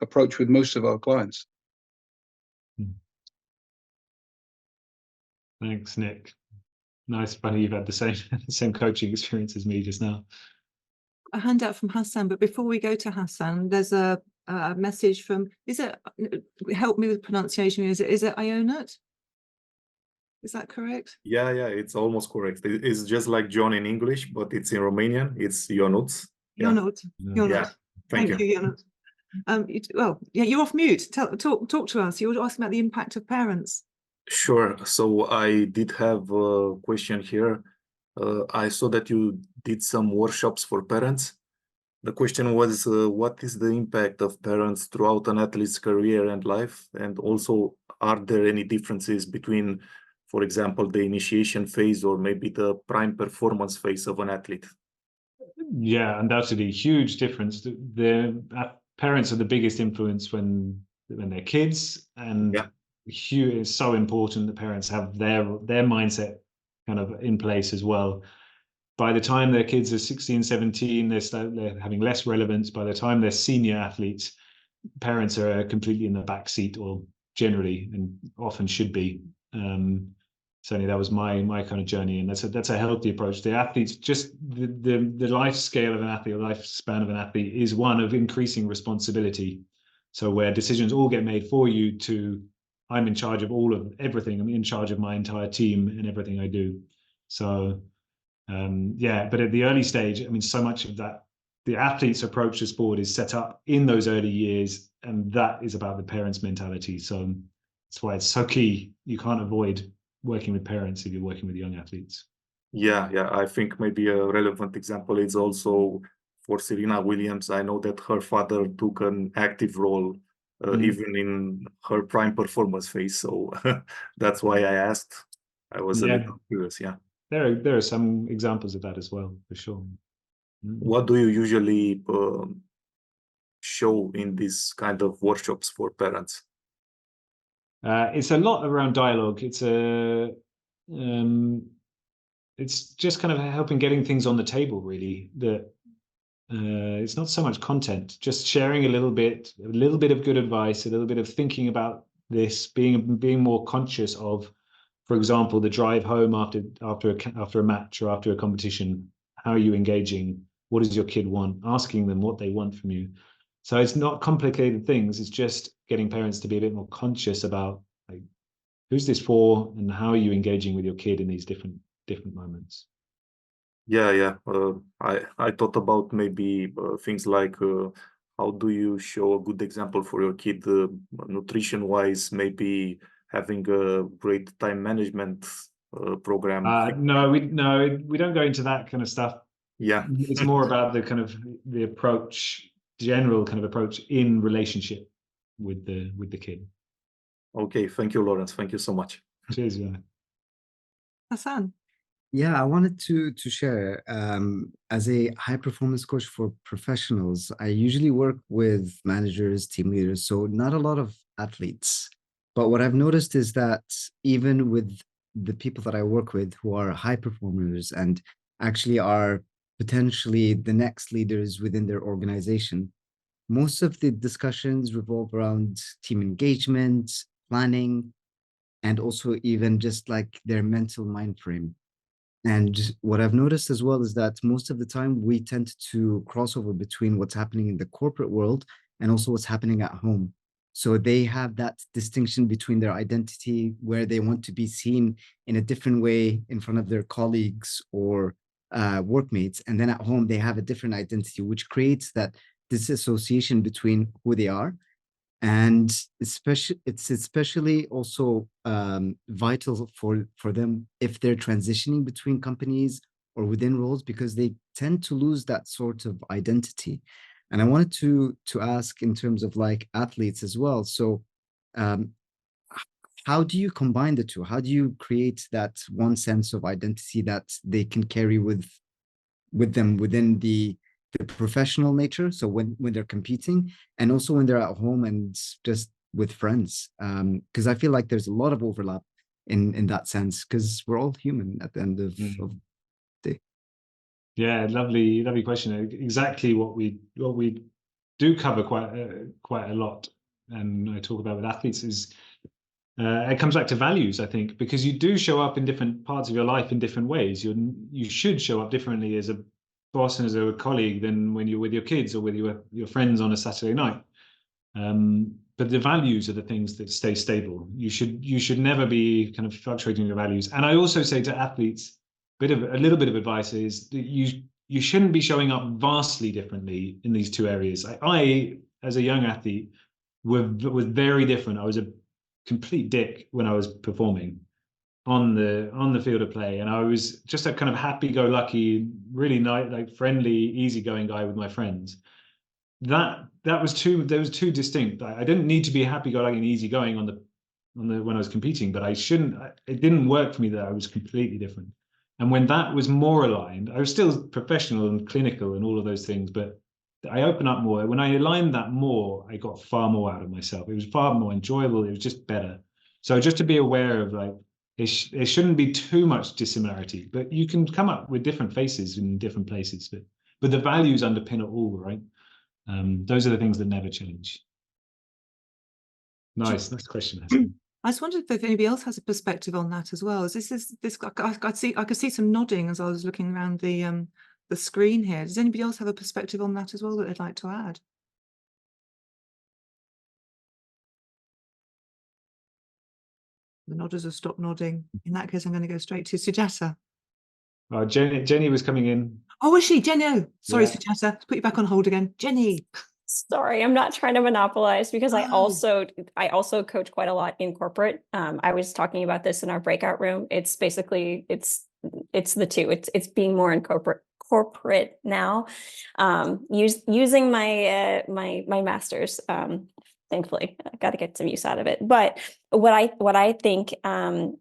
approach with most of our clients. Thanks, Nick. Nice, funny you've had the same coaching experience as me just now. A handout from Hassan, but before we go to Hassan, there's a message from, help me with pronunciation, is it Ionut? Is that correct? Yeah, it's almost correct. It's just like John in English, but it's in Romanian. It's Ionut. Ionut. Yeah. Thank you. Ionut. Well, yeah, you're off mute. Talk to us. You were asking about the impact of parents. Sure. So I did have a question here. I saw that you did some workshops for parents. The question was, what is the impact of parents throughout an athlete's career and life? And also, are there any differences between, for example, the initiation phase or maybe the prime performance phase of an athlete? Yeah, undoubtedly, huge difference. The parents are the biggest influence when they're kids, and it's so important that parents have their mindset kind of in place as well. By the time their kids are 16, 17, they're having less relevance. By the time they're senior athletes, parents are completely in the back seat, or generally, and often should be. Certainly that was my kind of journey, and that's a healthy approach. The athletes, just the life scale of an athlete, or lifespan of an athlete, is one of increasing responsibility. So where decisions all get made for you, to I'm in charge of everything. I'm in charge of my entire team and everything I do. So but at the early stage, I mean, so much of that, the athlete's approach to sport is set up in those early years, and that is about the parents' mentality. So that's why it's so key. You can't avoid working with parents if you're working with young athletes. Yeah. I think maybe a relevant example is also for Serena Williams. I know that her father took an active role even in her prime performance phase. So that's why I asked. I was a little curious. Yeah. There are some examples of that as well, for sure. What do you usually show in these kind of workshops for parents? It's a lot around dialogue. It's just kind of helping getting things on the table, really. That it's not so much content, just sharing a little bit of good advice, a little bit of thinking about this, being more conscious of, for example, the drive home after a match or after a competition. How are you engaging? What does your kid want? Asking them what they want from you. So it's not complicated things. It's just getting parents to be a bit more conscious about like, who's this for and how are you engaging with your kid in these different moments. Yeah. I thought about maybe things like how do you show a good example for your kid nutrition wise, maybe having a great time management program. No, we don't go into that kind of stuff. Yeah. It's more about the kind of the approach, general kind of approach in relationship with the kid. Okay, thank you, Laurence. Thank you so much. Cheers, yeah. Hassan. Yeah, I wanted to share, as a high performance coach for professionals, I usually work with managers, team leaders, so not a lot of athletes. But what I've noticed is that even with the people that I work with who are high performers and actually are potentially the next leaders within their organization, most of the discussions revolve around team engagement, planning, and also even just like their mental mind frame. And what I've noticed as well is that most of the time we tend to cross over between what's happening in the corporate world and also what's happening at home. So they have that distinction between their identity, where they want to be seen in a different way in front of their colleagues or workmates. And then at home, they have a different identity, which creates that disassociation between who they are. And it's especially also vital for them if they're transitioning between companies or within roles, because they tend to lose that sort of identity. And I wanted to ask in terms of like athletes as well. So how do you combine the two? How do you create that one sense of identity that they can carry with them within the professional nature, so when they're competing, and also when they're at home and just with friends, because I feel like there's a lot of overlap in that sense, because we're all human at the end of the day. Yeah, lovely question. Exactly what we do cover quite a lot, and I talk about with athletes is it comes back to values, I think, because you do show up in different parts of your life in different ways. You should show up differently as a boss and as a colleague than when you're with your kids or with your friends on a Saturday night. But the values are the things that stay stable. You should never be kind of fluctuating your values. And I also say to athletes, a little bit of advice is that you shouldn't be showing up vastly differently in these two areas. I as a young athlete, was very different. I was a complete dick when I was performing on the field of play, and I was just a kind of happy-go-lucky, really nice, like friendly, easygoing guy with my friends. That was too distinct. I didn't need to be happy-go-lucky and easygoing on the when I was competing, but it didn't work for me that I was completely different. And when that was more aligned, I was still professional and clinical and all of those things, but I opened up more. When I aligned that more, I got far more out of myself. It was far more enjoyable. It was just better. So just to be aware of like, it shouldn't be too much dissimilarity, but you can come up with different faces in different places. But the values underpin it all, right? Those are the things that never change. Nice question. I just wondered if anybody else has a perspective on that as well. I could see some nodding as I was looking around the screen here. Does anybody else have a perspective on that as well that they'd like to add? The nodders have stopped nodding. In that case, I'm going to go straight to Sujata. Jenny was coming in. Oh, was she? Jenny? Oh, sorry, Yeah. Sujata. Let's put you back on hold again. Jenny. Sorry, I'm not trying to monopolize because I also coach quite a lot in corporate. I was talking about this in our breakout room. It's basically it's the two. It's being more in corporate now. Using my my master's. Thankfully, I got to get some use out of it. But what I think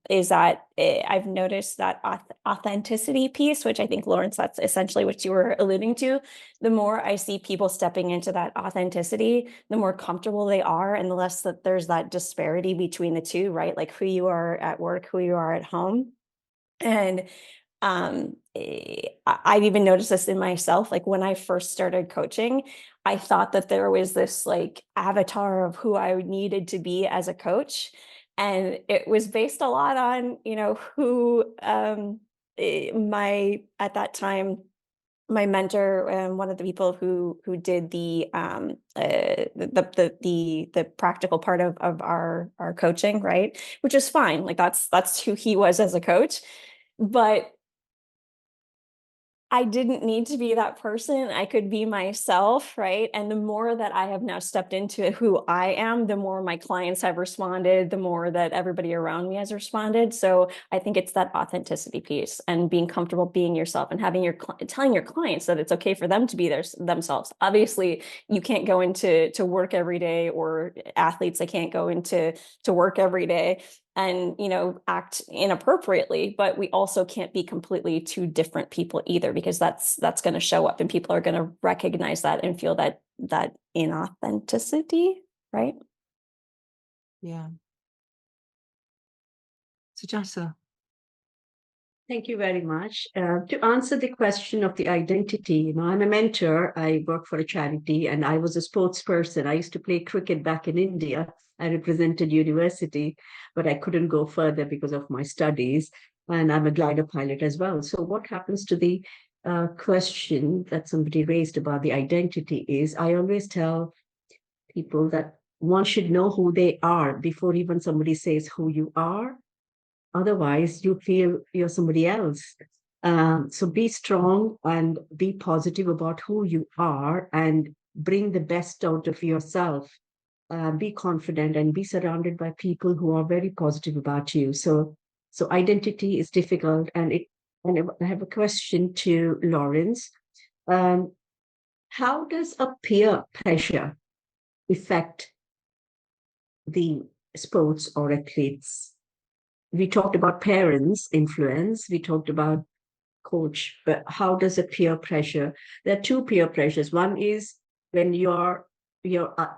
is that I've noticed that authenticity piece, which I think, Laurence, that's essentially what you were alluding to. The more I see people stepping into that authenticity, the more comfortable they are, and the less that there's that disparity between the two, right? Like who you are at work, who you are at home. And I've even noticed this in myself. Like when I first started coaching, I thought that there was this like avatar of who I needed to be as a coach. And it was based a lot on, who at that time, my mentor and one of the people who did the practical part of our coaching, right? Which is fine. Like that's who he was as a coach. But I didn't need to be that person. I could be myself, right? And the more that I have now stepped into who I am, the more my clients have responded, the more that everybody around me has responded. So I think it's that authenticity piece and being comfortable being yourself and having telling your clients that it's okay for them to be themselves. Obviously, you can't go into work every day, or athletes, they can't go into work every day and, you know, act inappropriately, but we also can't be completely two different people either, because that's going to show up and people are going to recognize that and feel that inauthenticity, right? Yeah. Sujata. Thank you very much. To answer the question of the identity, you know, I'm a mentor. I work for a charity and I was a sports person. I used to play cricket back in India. I represented university, but I couldn't go further because of my studies. And I'm a glider pilot as well. So what happens to the question that somebody raised about the identity is, I always tell people that one should know who they are before even somebody says who you are. Otherwise, you feel you're somebody else. So be strong and be positive about who you are and bring the best out of yourself. Be confident and be surrounded by people who are very positive about you. So identity is difficult. And I have a question to Laurence. How does a peer pressure affect the sports or athletes? We talked about parents' influence. We talked about coach, but how does a peer pressure? There are two peer pressures. One is when your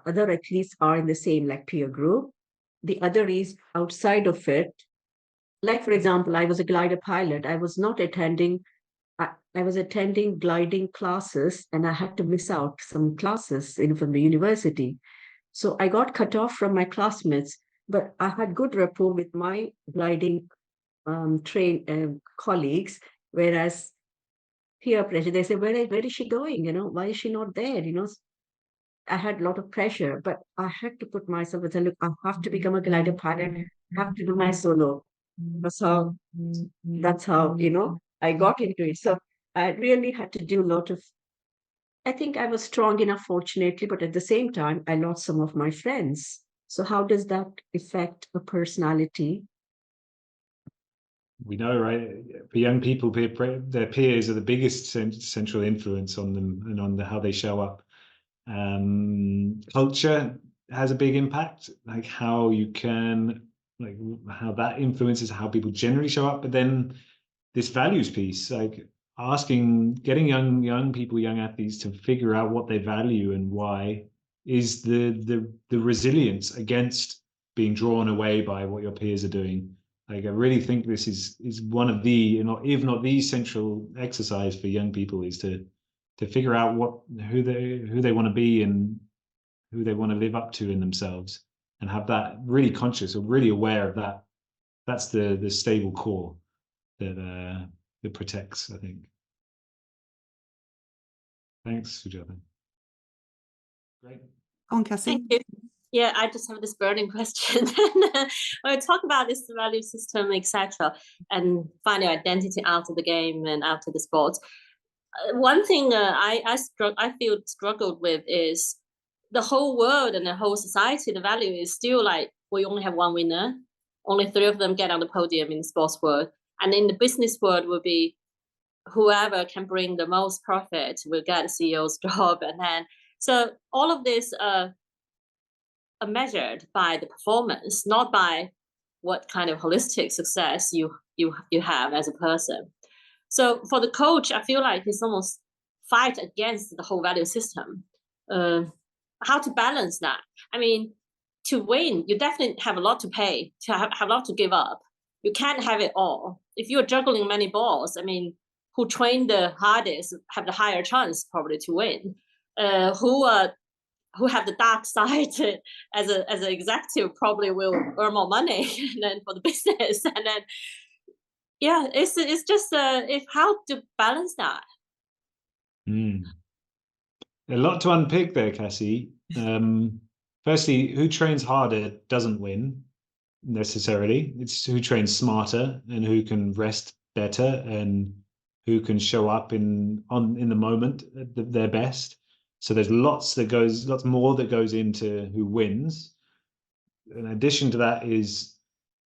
other athletes are in the same like peer group. The other is outside of it. Like, for example, I was a glider pilot. I was not attending. I was attending gliding classes and I had to miss out some classes from the university. So I got cut off from my classmates, but I had good rapport with my gliding colleagues, whereas peer pressure, they say, where is she going? You know, why is she not there? You know, I had a lot of pressure, but I had to put myself and say, look, I have to become a glider pilot. I have to do my solo. That's how, you know, I got into it. So I really had to do a lot of, I think I was strong enough, fortunately, but at the same time, I lost some of my friends. So how does that affect a personality? We know, right? For young people, their peers are the biggest central influence on them and on how they show up. Culture has a big impact, like how you can, like how that influences how people generally show up. But then this values piece, like getting young people, young athletes to figure out what they value and why, is the resilience against being drawn away by what your peers are doing. Like, I really think this is one of the, if not the central exercise for young people, is to figure out who they want to be and who they want to live up to in themselves, and have that really conscious or really aware of that. That's the stable core that protects, I think. Thanks, Sujata. Great. Go on, Cassie. Thank you. Yeah, I just have this burning question. When we talk about this value system, etc., and finding identity out of the game and out of the sports, one thing I feel struggled with is the whole world and the whole society. The value is still like, we only have one winner. Only 3 of them get on the podium in the sports world, and in the business world will be whoever can bring the most profit will get a CEO's job, and then so all of this are measured by the performance, not by what kind of holistic success you have as a person. So for the coach, I feel like it's almost fight against the whole value system. How to balance that? I mean, to win, you definitely have a lot to pay, to have a lot to give up. You can't have it all. If you're juggling many balls, I mean, who train the hardest have the higher chance probably to win. Who have the dark side as an executive probably will earn more money and then for the business, and then yeah, it's just if how to balance that. A lot to unpick there, Cassie. Firstly, who trains harder doesn't win necessarily. It's who trains smarter and who can rest better and who can show up in the moment at their best. So there's lots more that goes into who wins. In addition to that is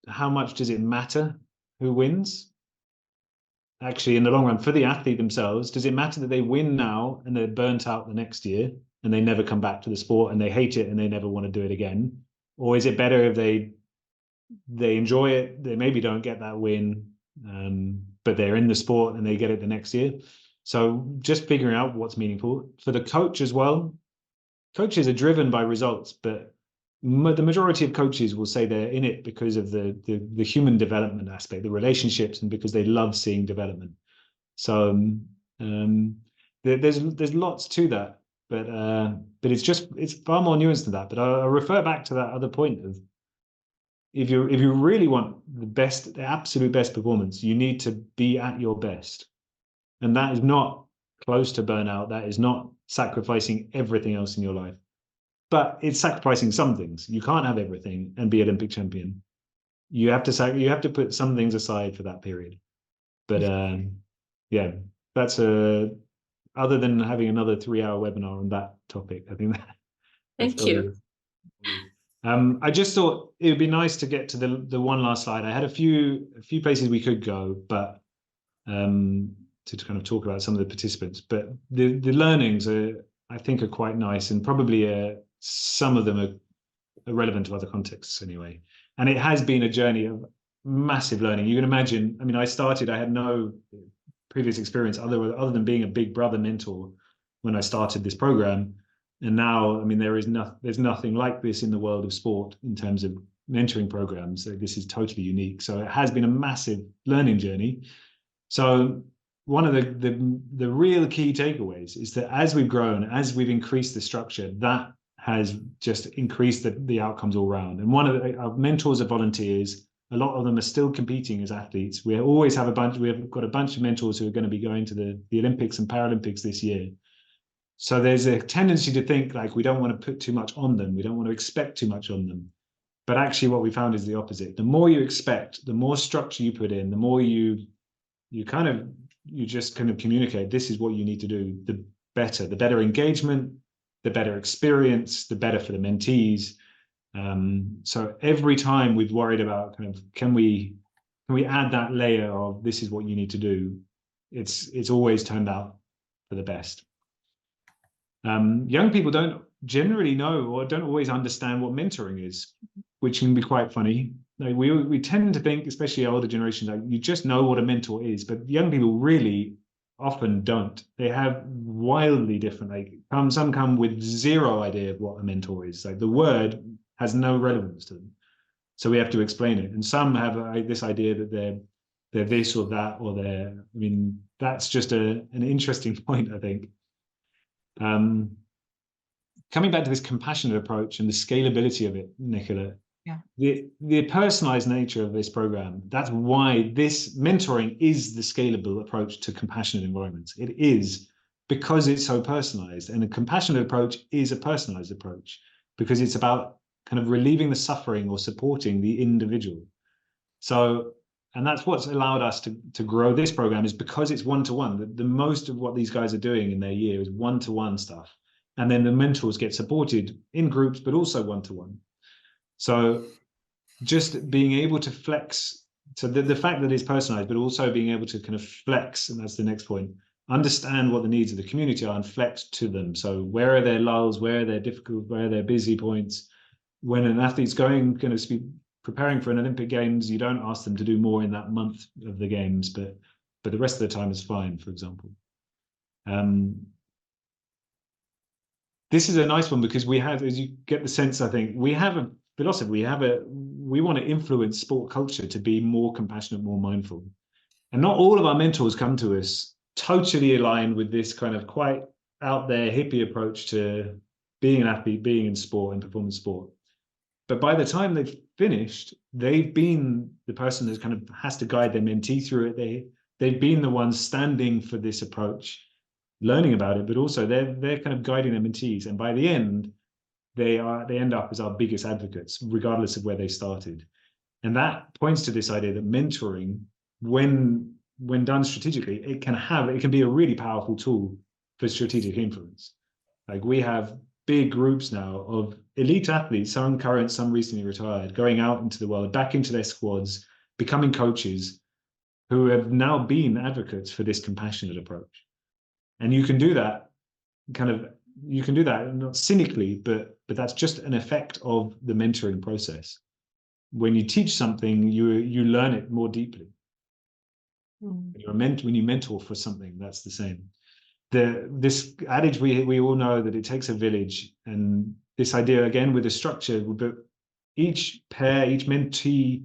how much does it matter who wins? Actually, in the long run, for the athlete themselves, does it matter that they win now and they're burnt out the next year and they never come back to the sport and they hate it and they never want to do it again? Or is it better if they enjoy it, they maybe don't get that win, but they're in the sport and they get it the next year? So just figuring out what's meaningful. For the coach as well, coaches are driven by results, but the majority of coaches will say they're in it because of the human development aspect, the relationships, and because they love seeing development. So there's lots to that, but it's far more nuanced than that. But I'll refer back to that other point of if you really want the absolute best performance, you need to be at your best, and that is not close to burnout. That is not sacrificing everything else in your life. But it's sacrificing some things. You can't have everything and be Olympic champion. You have to put some things aside for that period. But yeah, that's other than having another 3-hour webinar on that topic, I think Thank you. I just thought it would be nice to get to the one last slide. I had a few places we could go, but to kind of talk about some of the participants. But the learnings I think are quite nice, and probably some of them are relevant to other contexts anyway. And it has been a journey of massive learning. You can imagine, I mean, I had no previous experience other than being a big brother mentor when I started this program. And now, I mean, there's nothing like this in the world of sport in terms of mentoring programs. So this is totally unique. So it has been a massive learning journey. So one of the real key takeaways is that as we've grown, as we've increased the structure, that has just increased the outcomes all around. And one of our mentors are volunteers. A lot of them are still competing as athletes. We always have we've got a bunch of mentors who are going to be going to the Olympics and Paralympics this year. So there's a tendency to think like we don't want to put too much on them. We don't want to expect too much on them. But actually what we found is the opposite. The more you expect, the more structure you put in, the more you just kind of communicate, this is what you need to do, the better engagement, the better experience, the better for the mentees. So every time we've worried about kind of, can we add that layer of this is what you need to do, it's always turned out for the best. Young people don't generally know or don't always understand what mentoring is, which can be quite funny. Like we tend to think, especially older generations, like you just know what a mentor is, but young people really often don't. They have wildly different, like some come with zero idea of what a mentor is. Like the word has no relevance to them. So we have to explain it. And some have this idea that they're this or that, or I mean, that's just an interesting point, I think. Coming back to this compassionate approach and the scalability of it, Nicola, the personalized nature of this program, that's why this mentoring is the scalable approach to compassionate environments. It is because it's so personalized, and a compassionate approach is a personalized approach because it's about kind of relieving the suffering or supporting the individual. So, and that's what's allowed us to grow this program, is because it's one-to-one. The most of what these guys are doing in their year is one-to-one stuff. And then the mentors get supported in groups, but also one-to-one. So just being able to flex, so the fact that it's personalized, but also being able to kind of flex, and that's the next point, understand what the needs of the community are and flex to them. So where are their lulls, where are their difficult, where are their busy points? When an athlete's going to be preparing for an Olympic Games, you don't ask them to do more in that month of the Games, but the rest of the time is fine, for example. This is a nice one because we have, as you get the sense, I think, we have a philosophy, we want to influence sport culture to be more compassionate, more mindful. And not all of our mentors come to us totally aligned with this kind of quite out there hippie approach to being an athlete, being in sport and performance sport. But by the time they've finished, they've been the person that kind of has to guide their mentee through it. They've been the ones standing for this approach. learning about it, but also they're kind of guiding their mentees, and by the end, they end up as our biggest advocates, regardless of where they started. And that points to this idea that mentoring, when done strategically, it can be a really powerful tool for strategic influence. Like, we have big groups now of elite athletes, some current, some recently retired, going out into the world, back into their squads, becoming coaches, who have now been advocates for this compassionate approach. And you can do that not cynically, but that's just an effect of the mentoring process. When you teach something, you learn it more deeply. When you mentor for something, that's the same. This adage, we all know that it takes a village, and this idea, again, with the structure, but each pair, each mentee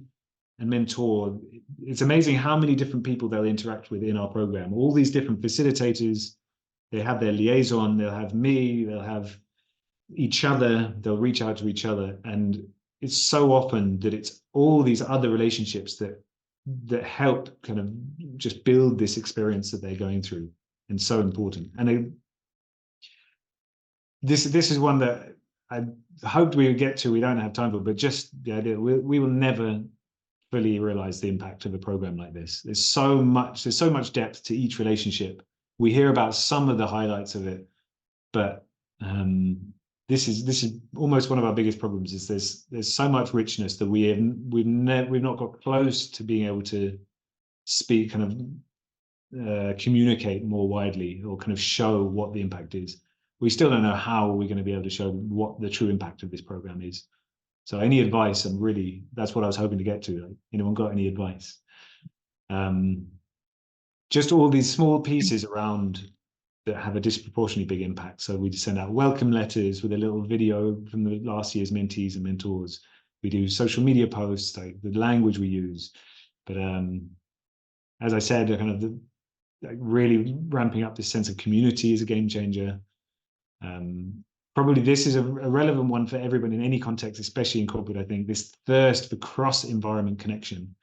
and mentor, it's amazing how many different people they'll interact with in our program. All these different facilitators, they have their liaison, they'll have me, they'll have each other, they'll reach out to each other. And it's so often that it's all these other relationships that help kind of just build this experience that they're going through, and so important. And this is one that I hoped we would get to. We don't have time for, but just the idea we will never fully realize the impact of a program like this. There's so much depth to each relationship. We hear about some of the highlights of it, but this is almost one of our biggest problems. Is there's so much richness that we've not got close to being able to speak, kind of communicate more widely, or kind of show what the impact is. We still don't know how we're going to be able to show what the true impact of this program is. So any advice, that's what I was hoping to get to. Like, anyone got any advice? Just all these small pieces around that have a disproportionately big impact. So we send out welcome letters with a little video from the last year's mentees and mentors. We do social media posts, like the language we use. But as I said, really ramping up this sense of community is a game changer. Probably this is a relevant one for everyone in any context, especially in corporate. I think this thirst for cross-environment connection.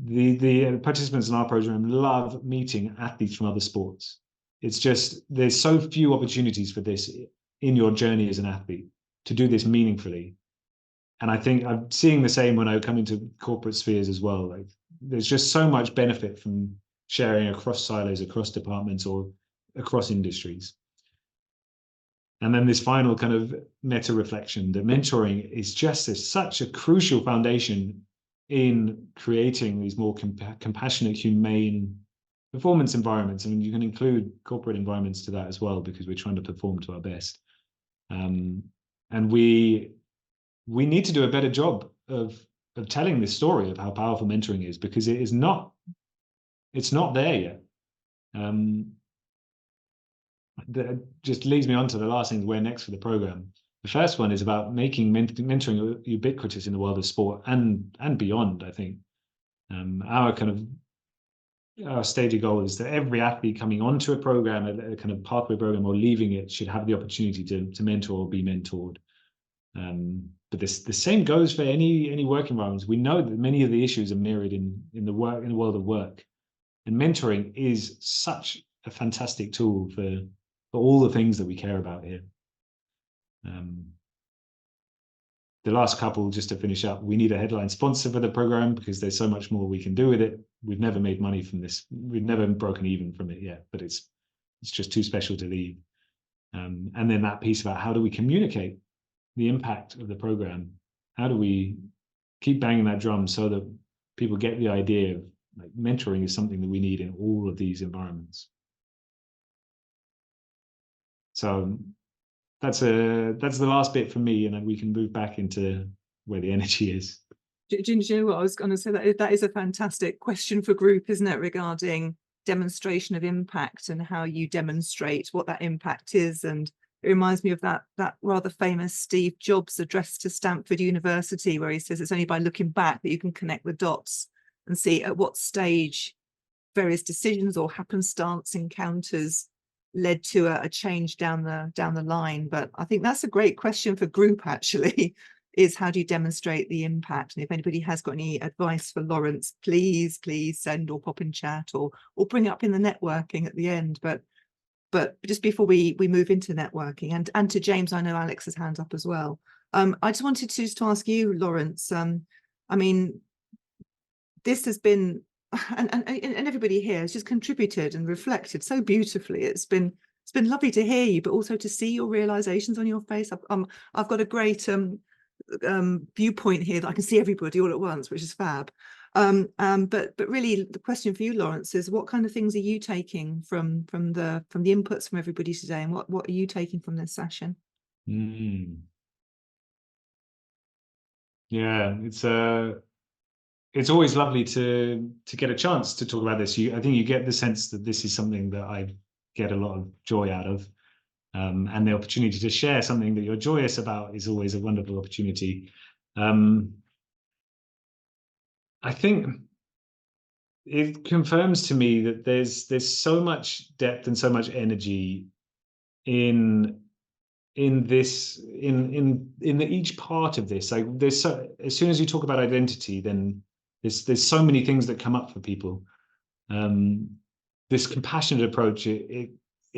The participants in our program love meeting athletes from other sports. It's just, there's so few opportunities for this in your journey as an athlete to do this meaningfully. And I think I'm seeing the same when I come into corporate spheres as well. Like, there's just so much benefit from sharing across silos, across departments, or across industries. And then this final kind of meta reflection, that mentoring is just such a crucial foundation in creating these more compassionate, humane performance environments. I mean, you can include corporate environments to that as well, because we're trying to perform to our best. And we need to do a better job of telling this story of how powerful mentoring is, because it's not there yet. That just leads me on to the last things, where next for the program. The first one is about making mentoring ubiquitous in the world of sport and beyond. I think our stated goal is that every athlete coming onto a program, a kind of pathway program, or leaving it, should have the opportunity to mentor or be mentored. But the same goes for any work environments. We know that many of the issues are mirrored in the world of work, and mentoring is such a fantastic tool for all the things that we care about here. The last couple, just to finish up, we need a headline sponsor for the program, because there's so much more we can do with it. We've never made money from this. We've never broken even from it yet, but it's just too special to leave. And then that piece about how do we communicate the impact of the program? How do we keep banging that drum so that people get the idea of, like, mentoring is something that we need in all of these environments? So that's the last bit for me, and then we can move back into where the energy is. Do you know what I was going to say? That is a fantastic question for group, isn't it, regarding demonstration of impact and how you demonstrate what that impact is. And it reminds me of that rather famous Steve Jobs address to Stanford University, where he says it's only by looking back that you can connect the dots and see at what stage various decisions or happenstance encounters led to a change down the line. But I think that's a great question for group, actually, is how do you demonstrate the impact? And if anybody has got any advice for Laurence, please send or pop in chat or bring it up in the networking at the end. But But just before we move into networking, and to James, I know Alex's hand up as well. I just wanted to ask you, Laurence. I mean, this has been, and everybody here has just contributed and reflected so beautifully. It's been lovely to hear you, but also to see your realizations on your face. I've got a great viewpoint here that I can see everybody all at once, which is fab. But really, the question for you, Laurence, is what kind of things are you taking from the inputs from everybody today, and what are you taking from this session? Yeah, it's always lovely to get a chance to talk about this. I think you get the sense that this is something that I get a lot of joy out of, and the opportunity to share something that you're joyous about is always a wonderful opportunity. I think it confirms to me that there's so much depth and so much energy in each part of this. Like as soon as you talk about identity, then there's so many things that come up for people. This compassionate approach, it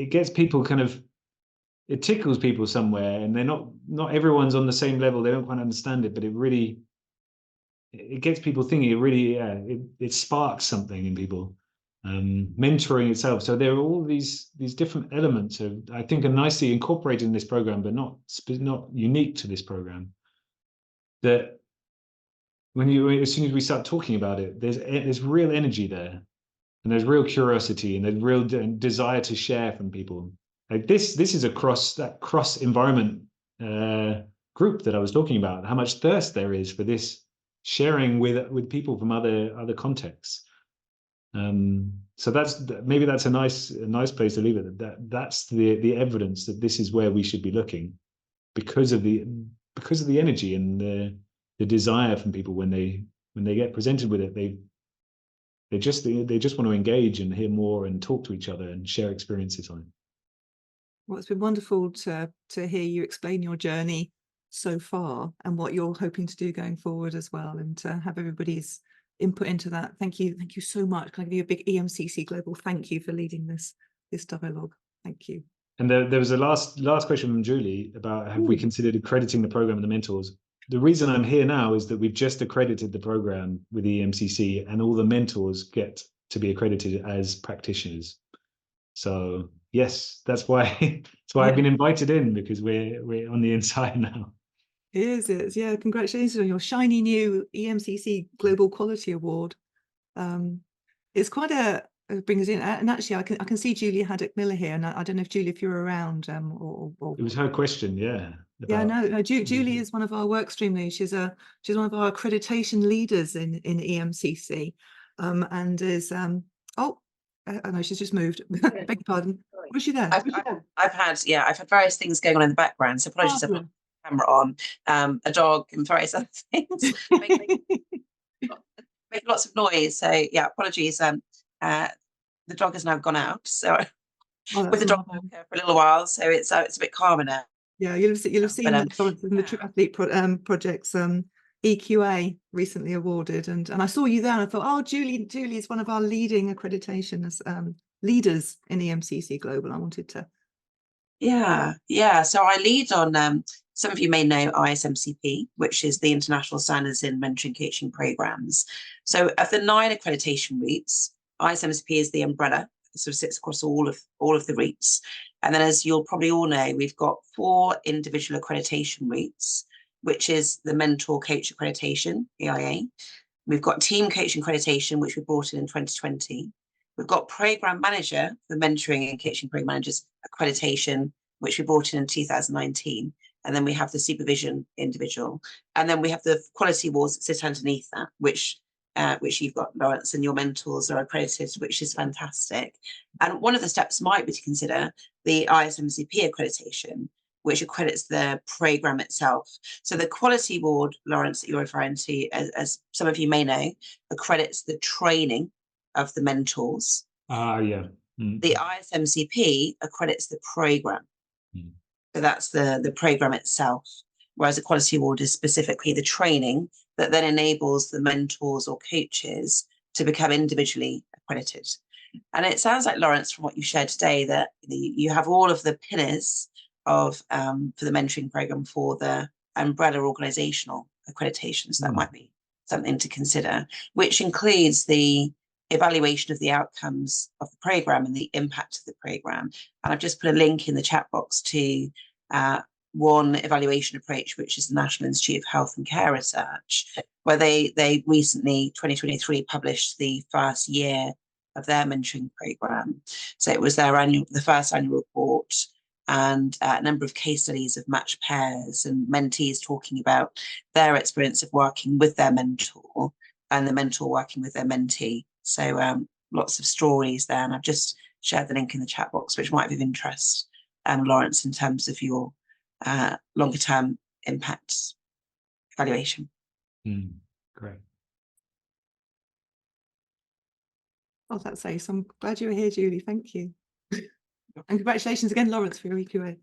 gets people kind of, it tickles people somewhere, and they're not everyone's on the same level. They don't quite understand it, but it gets people thinking. It really, it sparks something in people. Mentoring itself. So there are all these different elements of, I think, are nicely incorporated in this program, but not unique to this program. That as soon as we start talking about it, there's real energy there, and there's real curiosity, and there's real desire to share from people. Like this is a cross environment group that I was talking about. How much thirst there is for this sharing with people from other contexts. So maybe that's a nice place to leave it. That's the evidence that this is where we should be looking, because of the energy and the desire from people when they get presented with it. They just want to engage and hear more and talk to each other and share experiences on it. Well, it's been wonderful to hear you explain your journey so far and what you're hoping to do going forward as well, and to have everybody's input into that. Thank you so much. Can I give you a big EMCC Global thank you for leading this dialogue? Thank you. And there was a last question from Julie about, have we considered accrediting the program and the mentors? The reason I'm here now is that we've just accredited the program with EMCC, and all the mentors get to be accredited as practitioners. So yes, that's why I've been invited in, because we're on the inside now. It is. Yeah, congratulations on your shiny new EMCC Global Quality Award. It's quite it brings us in, and actually I can see Julie Haddock-Miller here, and I don't know if Julie, if you're around, or it was her question, yeah. No, Julie is one of our work stream leads. She's one of our accreditation leaders in EMCC, and is oh no, she's just moved. Beg your pardon. Was she there? I've had various things going on in the background, so apologies. I've got the camera on, a dog and various other things making lots of noise. So yeah, apologies. The dog has now gone out, so with the dog for a little while, so it's a bit calmer now. Yeah, you'll have seen that in the True Athlete Project's EQA recently awarded, and I saw you there, and I thought, oh, Julie is one of our leading accreditation leaders in EMCC Global. I wanted to. Yeah. So I lead on, some of you may know ISMCP, which is the International Standards in Mentoring Coaching Programs. So of the 9 accreditation routes, ISMCP is the umbrella. It sort of sits across all of the routes. And then, as you'll probably all know, we've got 4 individual accreditation routes, which is the Mentor Coach Accreditation, EIA. We've got Team Coaching Accreditation, which we brought in 2020. We've got Program Manager, the Mentoring and Coaching Program Managers Accreditation, which we brought in 2019. And then we have the Supervision Individual. And then we have the Quality Awards that sit underneath that, which you've got, Laurence, and your mentors are accredited, which is fantastic. And one of the steps might be to consider the ISMCP accreditation, which accredits the program itself. So the Quality Award, Laurence, that you're referring to, as some of you may know, accredits the training of the mentors. Yeah. The ISMCP accredits the program. So that's the program itself, whereas the Quality Award is specifically the training that then enables the mentors or coaches to become individually accredited. And it sounds like, Laurence, from what you shared today, that you have all of the pillars of for the mentoring program for the umbrella organizational accreditations. That might be something to consider, which includes the evaluation of the outcomes of the program and the impact of the program. And I've just put a link in the chat box to one evaluation approach, which is the National Institute of Health and Care Research, where they recently, 2023, published the first year of their mentoring program. So it was the first annual report, and a number of case studies of matched pairs and mentees talking about their experience of working with their mentor and the mentor working with their mentee. So lots of stories there, and I've just shared the link in the chat box, which might be of interest, Laurence, in terms of your longer term impact evaluation. Great. Oh, that's ace. I'm glad you were here, Julie. Thank you. And congratulations again, Laurence, for your EQA.